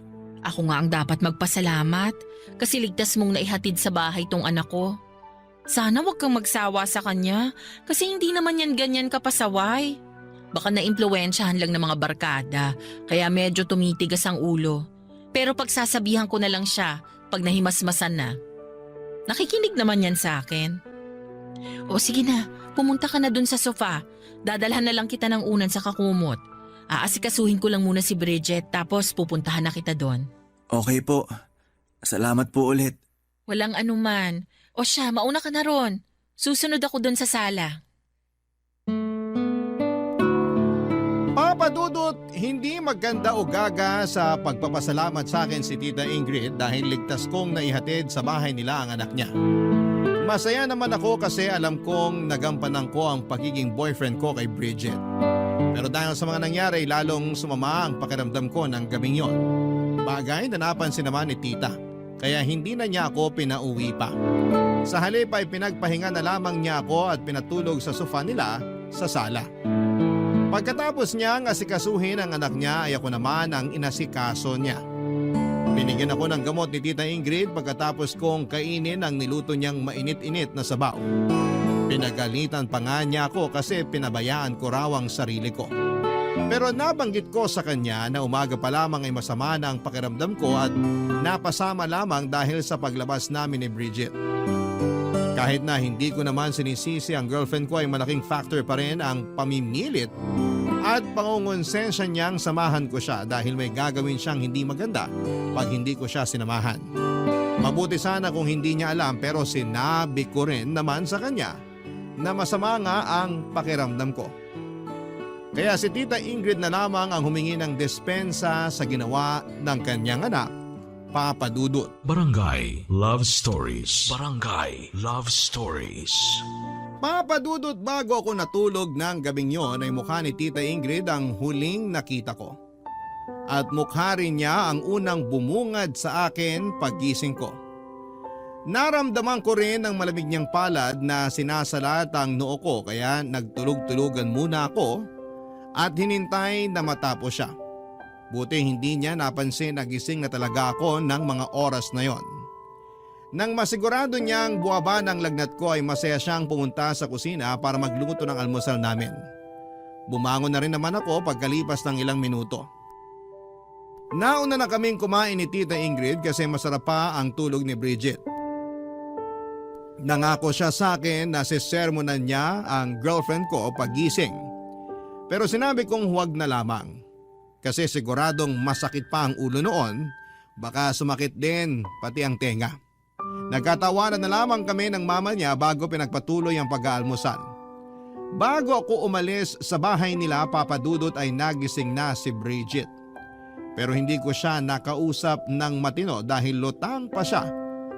Ako nga ang dapat magpasalamat kasi ligtas mong naihatid sa bahay tong anak ko. Sana wag kang magsawa sa kanya kasi hindi naman yan ganyan kapasaway. Baka naimpluwensyahan lang ng mga barkada kaya medyo tumitigas ang ulo. Pero pagsasabihan ko na lang siya pag nahimasmasan na. Nakikinig naman yan sa akin. O sige na, pumunta ka na dun sa sofa. Dadalhan na lang kita ng unan sa kakumot. Aasikasuhin ko lang muna si Bridget tapos pupuntahan na kita doon. Okay po. Salamat po ulit. Walang anuman. O siya, mauna ka na ron. Susunod ako doon sa sala. Papa Dudut, hindi maganda o gaga sa pagpapasalamat sa akin si Tita Ingrid dahil ligtas kong naihatid sa bahay nila ang anak niya. Masaya naman ako kasi alam kong nagampanan ko ang pagiging boyfriend ko kay Bridget. Pero dahil sa mga nangyari, lalong sumama ang pakiramdam ko ng gabing yon. Bagay na napansin naman ni Tita, kaya hindi na niya ako pinauwi pa. Sa halip ay pinagpahinga na lamang niya ako at pinatulog sa sofa nila sa sala. Pagkatapos niyang asikasuhin ang anak niya ay ako naman ang inasikaso niya. Binigyan ako ng gamot ni Tita Ingrid pagkatapos kong kainin ang niluto niyang mainit-init na sabaw. Pinagalitan pa nga niya ako kasi pinabayaan ko raw ang sarili ko. Pero nabanggit ko sa kanya na umaga pa lamang ay masama na ang pakiramdam ko at napasama lamang dahil sa paglabas namin ni Bridget. Kahit na hindi ko naman sinisisi ang girlfriend ko ay malaking factor pa rin ang pamimilit at pangungonsensya niyang samahan ko siya dahil may gagawin siyang hindi maganda pag hindi ko siya sinamahan. Mabuti sana kung hindi niya alam pero sinabi ko rin naman sa kanya na masama nga ang pakiramdam ko. Kaya si Tita Ingrid na lamang ang humingi ng dispensa sa ginawa ng kanyang anak, Papa Dudut. Barangay Love Stories. Barangay Love Stories. Papa Dudut, bago ako natulog ng gabing yon ay mukha ni Tita Ingrid ang huling nakita ko. At mukha rin niya ang unang bumungad sa akin paggising ko. Naramdaman ko rin ang malamig niyang palad na sinasalat ang noo ko kaya nagtulog-tulugan muna ako at hinintay na matapos siya. Buti hindi niya napansin na gising na talaga ako ng mga oras na yon. Nang masigurado niyang buwaba ng lagnat ko ay masaya siyang pumunta sa kusina para magluto ng almusal namin. Bumangon na rin naman ako pagkalipas ng ilang minuto. Nauna na kaming kumain ni Tita Ingrid kasi masarap pa ang tulog ni Bridget. Nangako siya sa akin na sisermonan niya ang girlfriend ko pagising. Pero sinabi kong huwag na lamang. Kasi siguradong masakit pa ang ulo noon, baka sumakit din pati ang tenga. Nagkatawanan na lamang kami ng mama niya bago pinagpatuloy ang pag-aalmusal. Bago ako umalis sa bahay nila, Papa Dudut, ay nagising na si Bridget. Pero hindi ko siya nakausap ng matino dahil lutang pa siya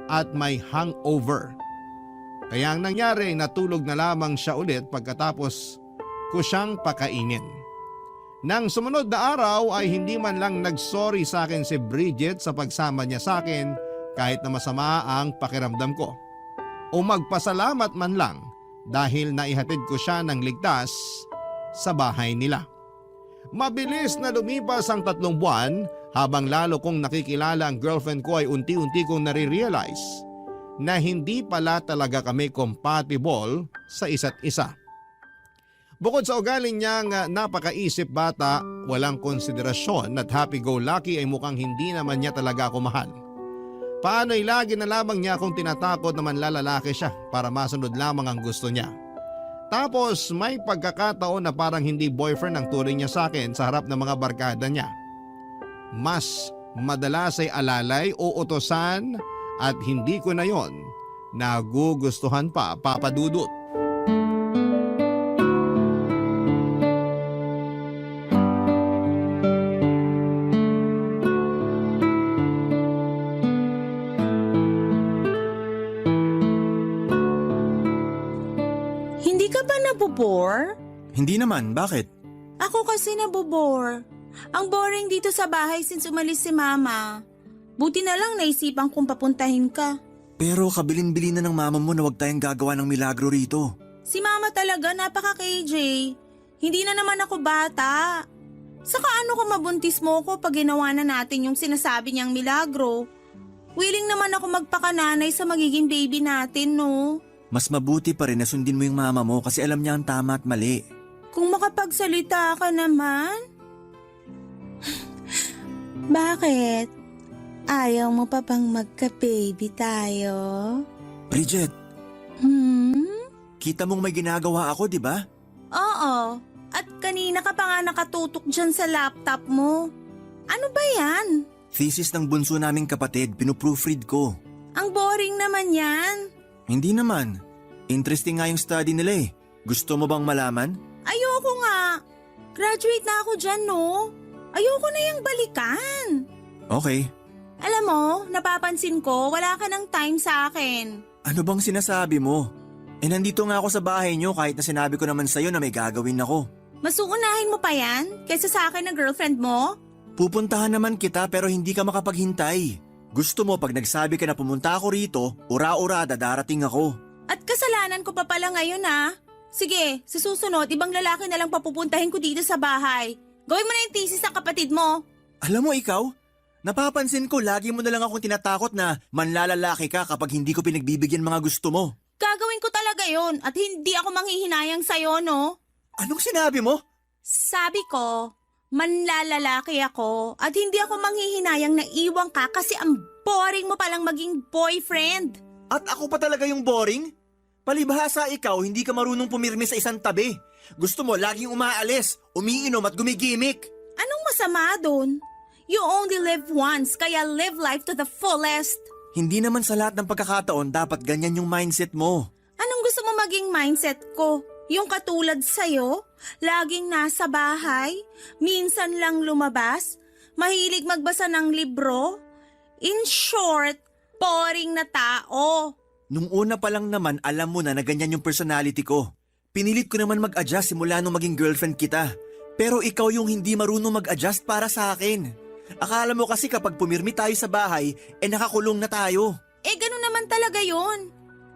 at may hangover. Kaya ang nangyari, natulog na lamang siya ulit pagkatapos ko siyang pakainin. Nang sumunod na araw ay hindi man lang nagsorry sa akin si Bridget sa pagsama niya sa akin kahit na masama ang pakiramdam ko. O magpasalamat man lang dahil naihatid ko siya ng ligtas sa bahay nila. Mabilis na lumipas ang 3 buwan habang lalo kong nakikilala ang girlfriend ko ay unti-unti kong nare-realize na hindi pala talaga kami compatible sa isa't isa. Bukod sa ugaling niyang napakaisip bata, walang konsiderasyon at happy-go-lucky ay mukhang hindi naman niya talaga ako mahal. Paano'y lagi na lamang niya akong tinatakot na manlalalaki siya para masunod lamang ang gusto niya. Tapos may pagkakataon na parang hindi boyfriend ang turing niya sa akin sa harap ng mga barkada niya. Mas madalas ay alalay o utosan at hindi ko na yon nagugustuhan pa, Papa Dudut. Hindi ka ba nabobore? Hindi naman, bakit? Ako kasi nabobore. Ang boring dito sa bahay since umalis si Mama. Buti na lang naisipan kong papuntahin ka. Pero kabilin-bilin na ng mama mo na huwag tayong gagawa ng milagro rito. Si Mama talaga napaka-KJ. Hindi na naman ako bata. Saka ano kung mabuntis mo ko pag ginawa na natin yung sinasabi niyang milagro? Willing naman ako magpakananay sa magiging baby natin, no? Mas mabuti pa rin na sundin mo yung mama mo kasi alam niya ang tama at mali. Kung makapagsalita ka naman. Bakit? Ayaw mo pa bang magka-baby tayo? Bridget, kita mong may ginagawa ako, di ba? Oo. At kanina ka pa nga nakatutok dyan sa laptop mo. Ano ba yan? Thesis ng bunso naming kapatid, pinuproofread ko. Ang boring naman yan. Hindi naman. Interesting nga yung study nila eh. Gusto mo bang malaman? Ayoko nga. Graduate na ako dyan, no? Ayoko na yung balikan. Okay. Alam mo, napapansin ko, wala ka ng time sa akin. Ano bang sinasabi mo? Nandito nga ako sa bahay niyo kahit na sinabi ko naman sa'yo na may gagawin ako. Mas uunahin mo pa yan kaysa sa akin na girlfriend mo? Pupuntahan naman kita pero hindi ka makapaghintay. Gusto mo pag nagsabi ka na pumunta ako rito, ura-ura darating ako. At kasalanan ko pa pala ngayon, ha? Sige, sa susunod, ibang lalaki na lang papupuntahin ko dito sa bahay. Gawin mo na yung thesis ng kapatid mo. Alam mo ikaw, napapansin ko lagi mo na lang akong tinatakot na manlalalaki ka kapag hindi ko pinagbibigyan mga gusto mo. Gagawin ko talaga yon at hindi ako manghihinayang sa'yo, no? Anong sinabi mo? Sabi ko, manlalalaki ako at hindi ako manghihinayang na iwan ka kasi ang boring mo palang maging boyfriend. At ako pa talaga yung boring? Palibhasa ikaw, hindi ka marunong pumirmi sa isang tabi. Gusto mo laging umaalis, umiinom at gumigimik. Anong masama doon? You only live once, kaya live life to the fullest. Hindi naman sa lahat ng pagkakataon dapat ganyan yung mindset mo. Anong gusto mo maging mindset ko? Yung katulad sa'yo? Laging nasa bahay? Minsan lang lumabas? Mahilig magbasa ng libro? In short, boring na tao. Nung una pa lang naman alam mo na ganyan yung personality ko. Pinilit ko naman mag-adjust simula nung maging girlfriend kita. Pero ikaw yung hindi marunong mag-adjust para sa akin. Akala mo kasi kapag pumirmi tayo sa bahay, nakakulong na tayo. Ganun naman talaga yun.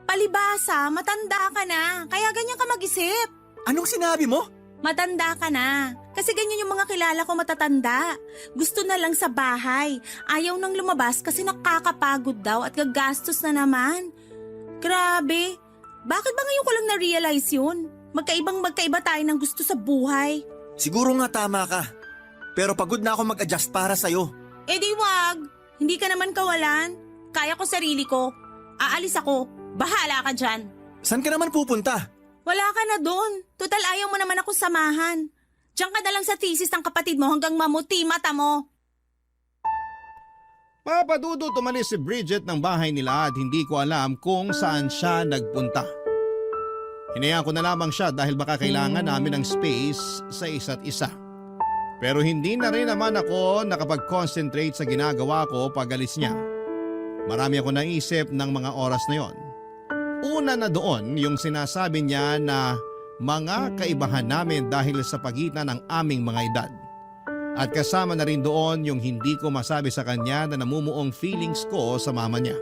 Palibasa, matanda ka na, kaya ganyan ka mag-isip. Anong sinabi mo? Matanda ka na. Kasi ganyan yung mga kilala ko matatanda. Gusto na lang sa bahay. Ayaw nang lumabas kasi nakakapagod daw at gagastos na naman. Grabe. Bakit ba ngayon ko lang na-realize yun? Magkaiba tayo ng gusto sa buhay. Siguro nga tama ka. Pero pagod na ako mag-adjust para sa'yo. Di wag. Hindi ka naman kawalan. Kaya ko sarili ko. Aalis ako. Bahala ka dyan. Saan ka naman pupunta? Wala ka na doon. Total ayaw mo naman ako samahan. Diyan ka na lang sa thesis ng kapatid mo hanggang mamuti mata mo. Papa Dudut, umalis si Bridget ng bahay nila at hindi ko alam kung saan siya nagpunta. Hinayaan ko na lamang siya dahil baka kailangan namin ng space sa isa't isa. Pero hindi na rin naman ako nakapag-concentrate sa ginagawa ko pag alis niya. Marami ako naisip ng mga oras na yon. Una na doon yung sinasabi niya na mga kaibahan namin dahil sa pagitan ng aming mga edad. At kasama na rin doon yung hindi ko masabi sa kanya na namumuong feelings ko sa mama niya.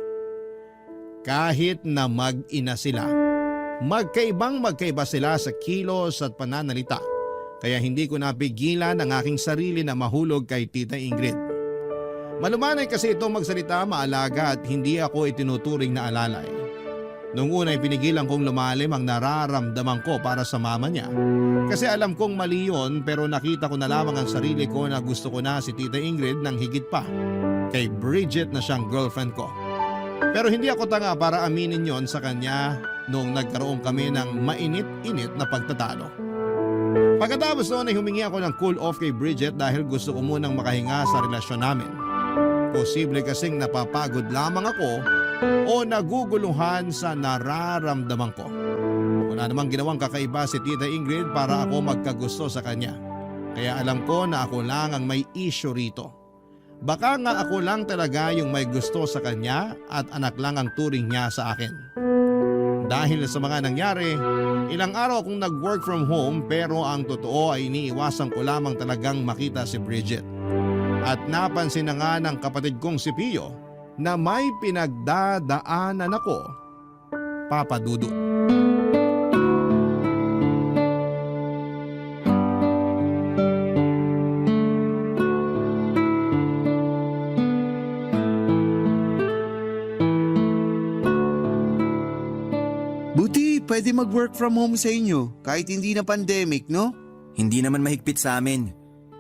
Kahit na mag-ina sila, magkaiba sila sa kilos at pananalita. Kaya hindi ko napigilan ang aking sarili na mahulog kay Tita Ingrid. Malumanay kasi ito magsalita, maalaga at hindi ako itinuturing na alalay. Nung una ay pinigilan kong lumalim ang nararamdaman ko para sa mama niya. Kasi alam kong mali yun pero nakita ko na lamang ang sarili ko na gusto ko na si Tita Ingrid ng higit pa kay Bridget na siyang girlfriend ko. Pero hindi ako tanga para aminin yon sa kanya noong nagkaroon kami ng mainit-init na pagtatalo. Pagkatapos noon ay humingi ako ng cool off kay Bridget dahil gusto ko munang makahinga sa relasyon namin. Posible kasing napapagod lamang ako o naguguluhan sa nararamdaman ko. Wala namang ginawang kakaiba si Tita Ingrid para ako magkagusto sa kanya. Kaya alam ko na ako lang ang may issue rito. Baka nga ako lang talaga yung may gusto sa kanya at anak lang ang turing niya sa akin. Dahil sa mga nangyari, ilang araw akong nag-work from home pero ang totoo ay iniiwasan ko lamang talagang makita si Bridget. At napansin na nga ng kapatid kong si Pio na may pinagdadaanan ako, Papa Dudut. Buti pwede mag-work from home sa inyo kahit hindi na pandemic, no? Hindi naman mahigpit sa amin.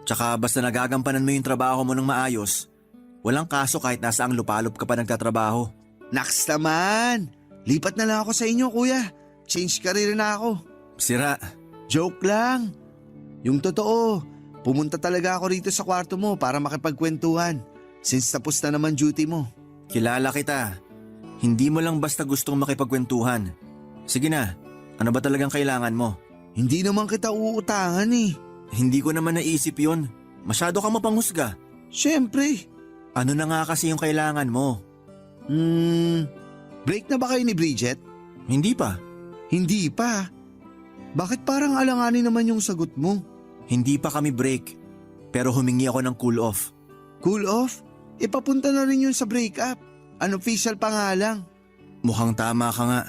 Tsaka basta nagagampanan mo yung trabaho mo ng maayos, walang kaso kahit nasaang lupalop ka pa nagtatrabaho. Naks naman! Lipat na lang ako sa inyo, kuya. Change career na ako. Sira, Joke lang. Yung totoo, pumunta talaga ako rito sa kwarto mo para makipagkwentuhan since tapos na naman duty mo. kilala kita. Hindi mo lang basta gustong makipagkwentuhan. Sige na, ano ba talagang kailangan mo? Hindi naman kita uutangan eh. Hindi ko naman naisip yon. Masyado ka mapanghusga. Siyempre. Ano na nga kasi yung kailangan mo? Break na ba kayo ni Bridget? Hindi pa. Hindi pa. Bakit parang alanganin naman yung sagot mo? Hindi pa kami break. Pero humingi ako ng cool off. Cool off? Ipapunta na rin yun sa breakup. Unofficial pa nga lang. Mukhang tama ka nga.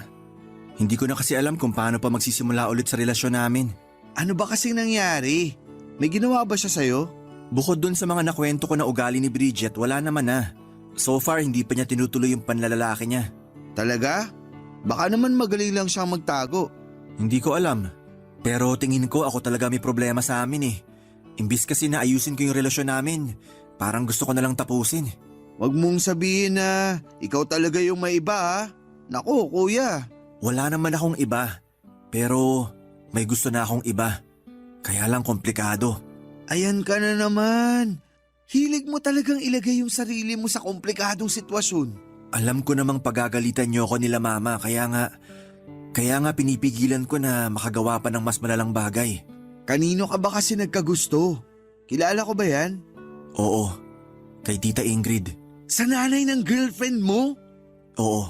Hindi ko na kasi alam kung paano pa magsisimula ulit sa relasyon namin. Ano ba kasing nangyari? May ginawa ba siya sa'yo? Bukod dun sa mga nakwento ko na ugali ni Bridget, wala naman na. So far, hindi pa niya tinutuloy yung panlalalaki niya. Talaga? Baka naman magaling lang siyang magtago. Hindi ko alam. Pero tingin ko ako talaga may problema sa amin eh. Imbis kasi na ayusin ko yung relasyon namin, parang gusto ko na lang tapusin. Huwag mong sabihin na ikaw talaga yung may iba ha. Naku, kuya. Wala naman akong iba. Pero may gusto na akong iba. Kaya lang komplikado. Ayan ka na naman. Hilig mo talagang ilagay yung sarili mo sa komplikadong sitwasyon. Alam ko namang pagagalitan niyo ako nila mama, kaya nga pinipigilan ko na makagawa pa ng mas malalang bagay. Kanino ka ba kasi nagkagusto? Kilala ko ba yan? Oo, kay Tita Ingrid. Sa nanay ng girlfriend mo? Oo,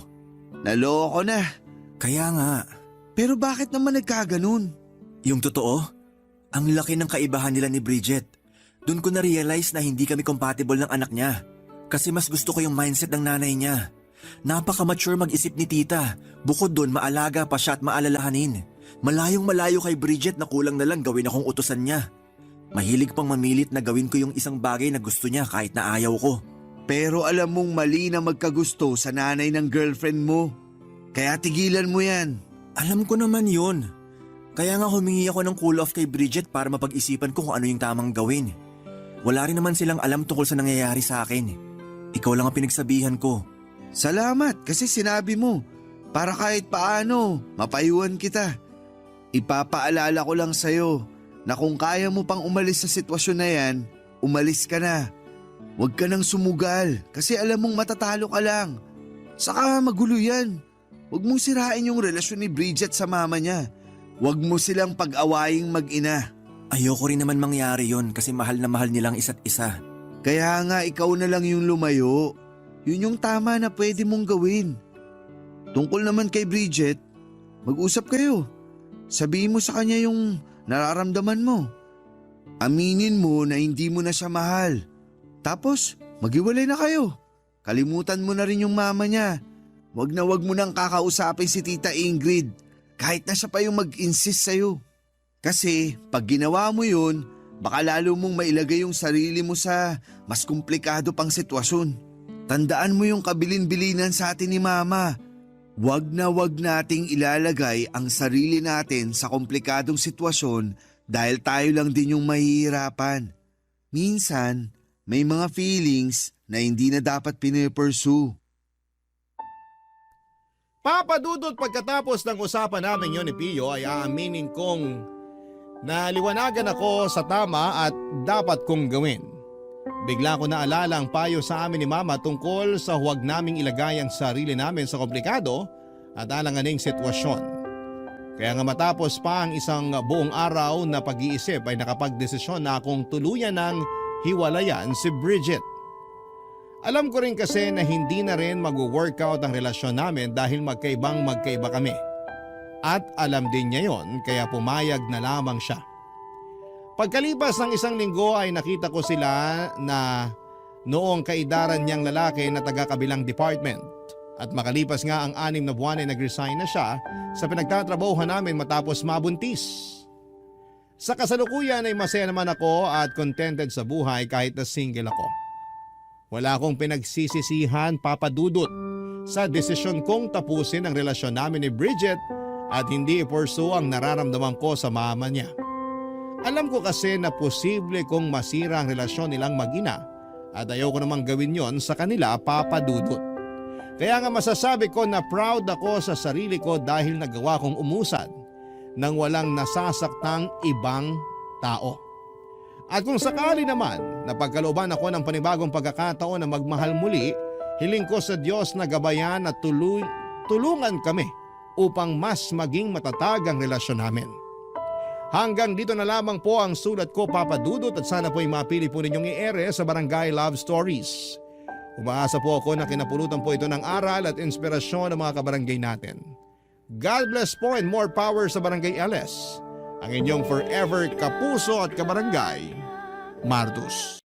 Naloko na. kaya nga. Pero bakit naman nagkaganon? Yung totoo, ang laki ng kaibahan nila ni Bridget. Doon ko na-realize na hindi kami compatible ng anak niya. Kasi mas gusto ko yung mindset ng nanay niya. Napaka-mature mag-isip ni tita. Bukod doon, maalaga pa siya at maalalahanin. Malayong malayo kay Bridget na kulang na lang gawin akong utusan niya. Mahilig pang mamilit na gawin ko yung isang bagay na gusto niya kahit na ayaw ko. Pero alam mong mali na magkagusto sa nanay ng girlfriend mo. Kaya tigilan mo yan. Alam ko naman yun. Kaya nga humingi ako ng cool off kay Bridget para mapag-isipan ko kung ano yung tamang gawin. Wala rin naman silang alam tungkol sa nangyayari sa akin. Ikaw lang ang pinagsabihan ko. Salamat kasi sinabi mo. Para kahit paano, mapayuhan kita. Ipapaalala ko lang sa'yo na kung kaya mo pang umalis sa sitwasyon na yan, umalis ka na. Huwag ka nang sumugal kasi alam mong matatalo ka lang. Saka magulo yan. Huwag mong sirain yung relasyon ni Bridget sa mama niya. Huwag mo silang pag-awaying mag-ina. Ayoko rin naman mangyari yon kasi mahal na mahal nilang isa't isa. Kaya nga ikaw na lang yung lumayo. Yun yung tama na pwede mong gawin. Tungkol naman kay Bridget, mag-usap kayo. Sabihin mo sa kanya yung nararamdaman mo. Aminin mo na hindi mo na siya mahal. Tapos, maghiwalay na kayo. Kalimutan mo na rin yung mama niya. Wag mo nang kakausapin si Tita Ingrid kahit na siya pa yung mag-insist sa'yo. Kasi pag ginawa mo yun, baka lalo mong mailagay yung sarili mo sa mas komplikado pang sitwasyon. Tandaan mo yung kabilin-bilinan sa atin ni Mama. Wag nating ilalagay ang sarili natin sa komplikadong sitwasyon dahil tayo lang din yung mahihirapan. Minsan, may mga feelings na hindi na dapat pinipursue. Papadudot pagkatapos ng usapan namin yon ni Pio ay aaminin kong naliwanagan ako sa tama at dapat kong gawin. Bigla ko naalala ang payo sa amin ni Mama tungkol sa huwag naming ilagay ang sarili namin sa komplikado at alanganing sitwasyon. Kaya nga matapos pa ang isang buong araw na pag-iisip ay nakapagdesisyon na akong tuluyan ng hiwalayan si Bridget. Alam ko rin kasi na hindi na rin mag-workout ang relasyon namin dahil magkaiba kami. At alam din niya yon kaya pumayag na lamang siya. Pagkalipas ng isang linggo ay nakita ko sila na noong kaidaran niyang lalaki na taga-kabilang department. At makalipas nga ang 6 na buwan ay nag-resign na siya sa pinagtatrabahuhan namin matapos mabuntis. Sa kasalukuyan ay masaya naman ako at contented sa buhay kahit na single ako. Wala akong pinagsisisihan, Papa Dudut, sa desisyon kong tapusin ang relasyon namin ni Bridget at hindi i-pursue ang nararamdaman ko sa mama niya. Alam ko kasi na posible kong masira ang relasyon nilang mag-ina at ayoko namang gawin yon sa kanila, Papa Dudut. Kaya nga masasabi ko na proud ako sa sarili ko dahil nagawa kong umusad nang walang nasasaktang ibang tao. At kung sakali naman na pagkalooban ako ng panibagong pagkakataon na magmahal muli, hiling ko sa Diyos na gabayan at tulungan kami upang mas maging matatag ang relasyon namin. Hanggang dito na lamang po ang sulat ko, Papa Dudut, at sana po'y mapili po ninyong i-ere sa Barangay Love Stories. Umaasa po ako na kinapulutan po ito ng aral at inspirasyon ng mga kabarangay natin. God bless po and more power sa Barangay LS. Ang inyong forever kapuso at kabarangay, Martus.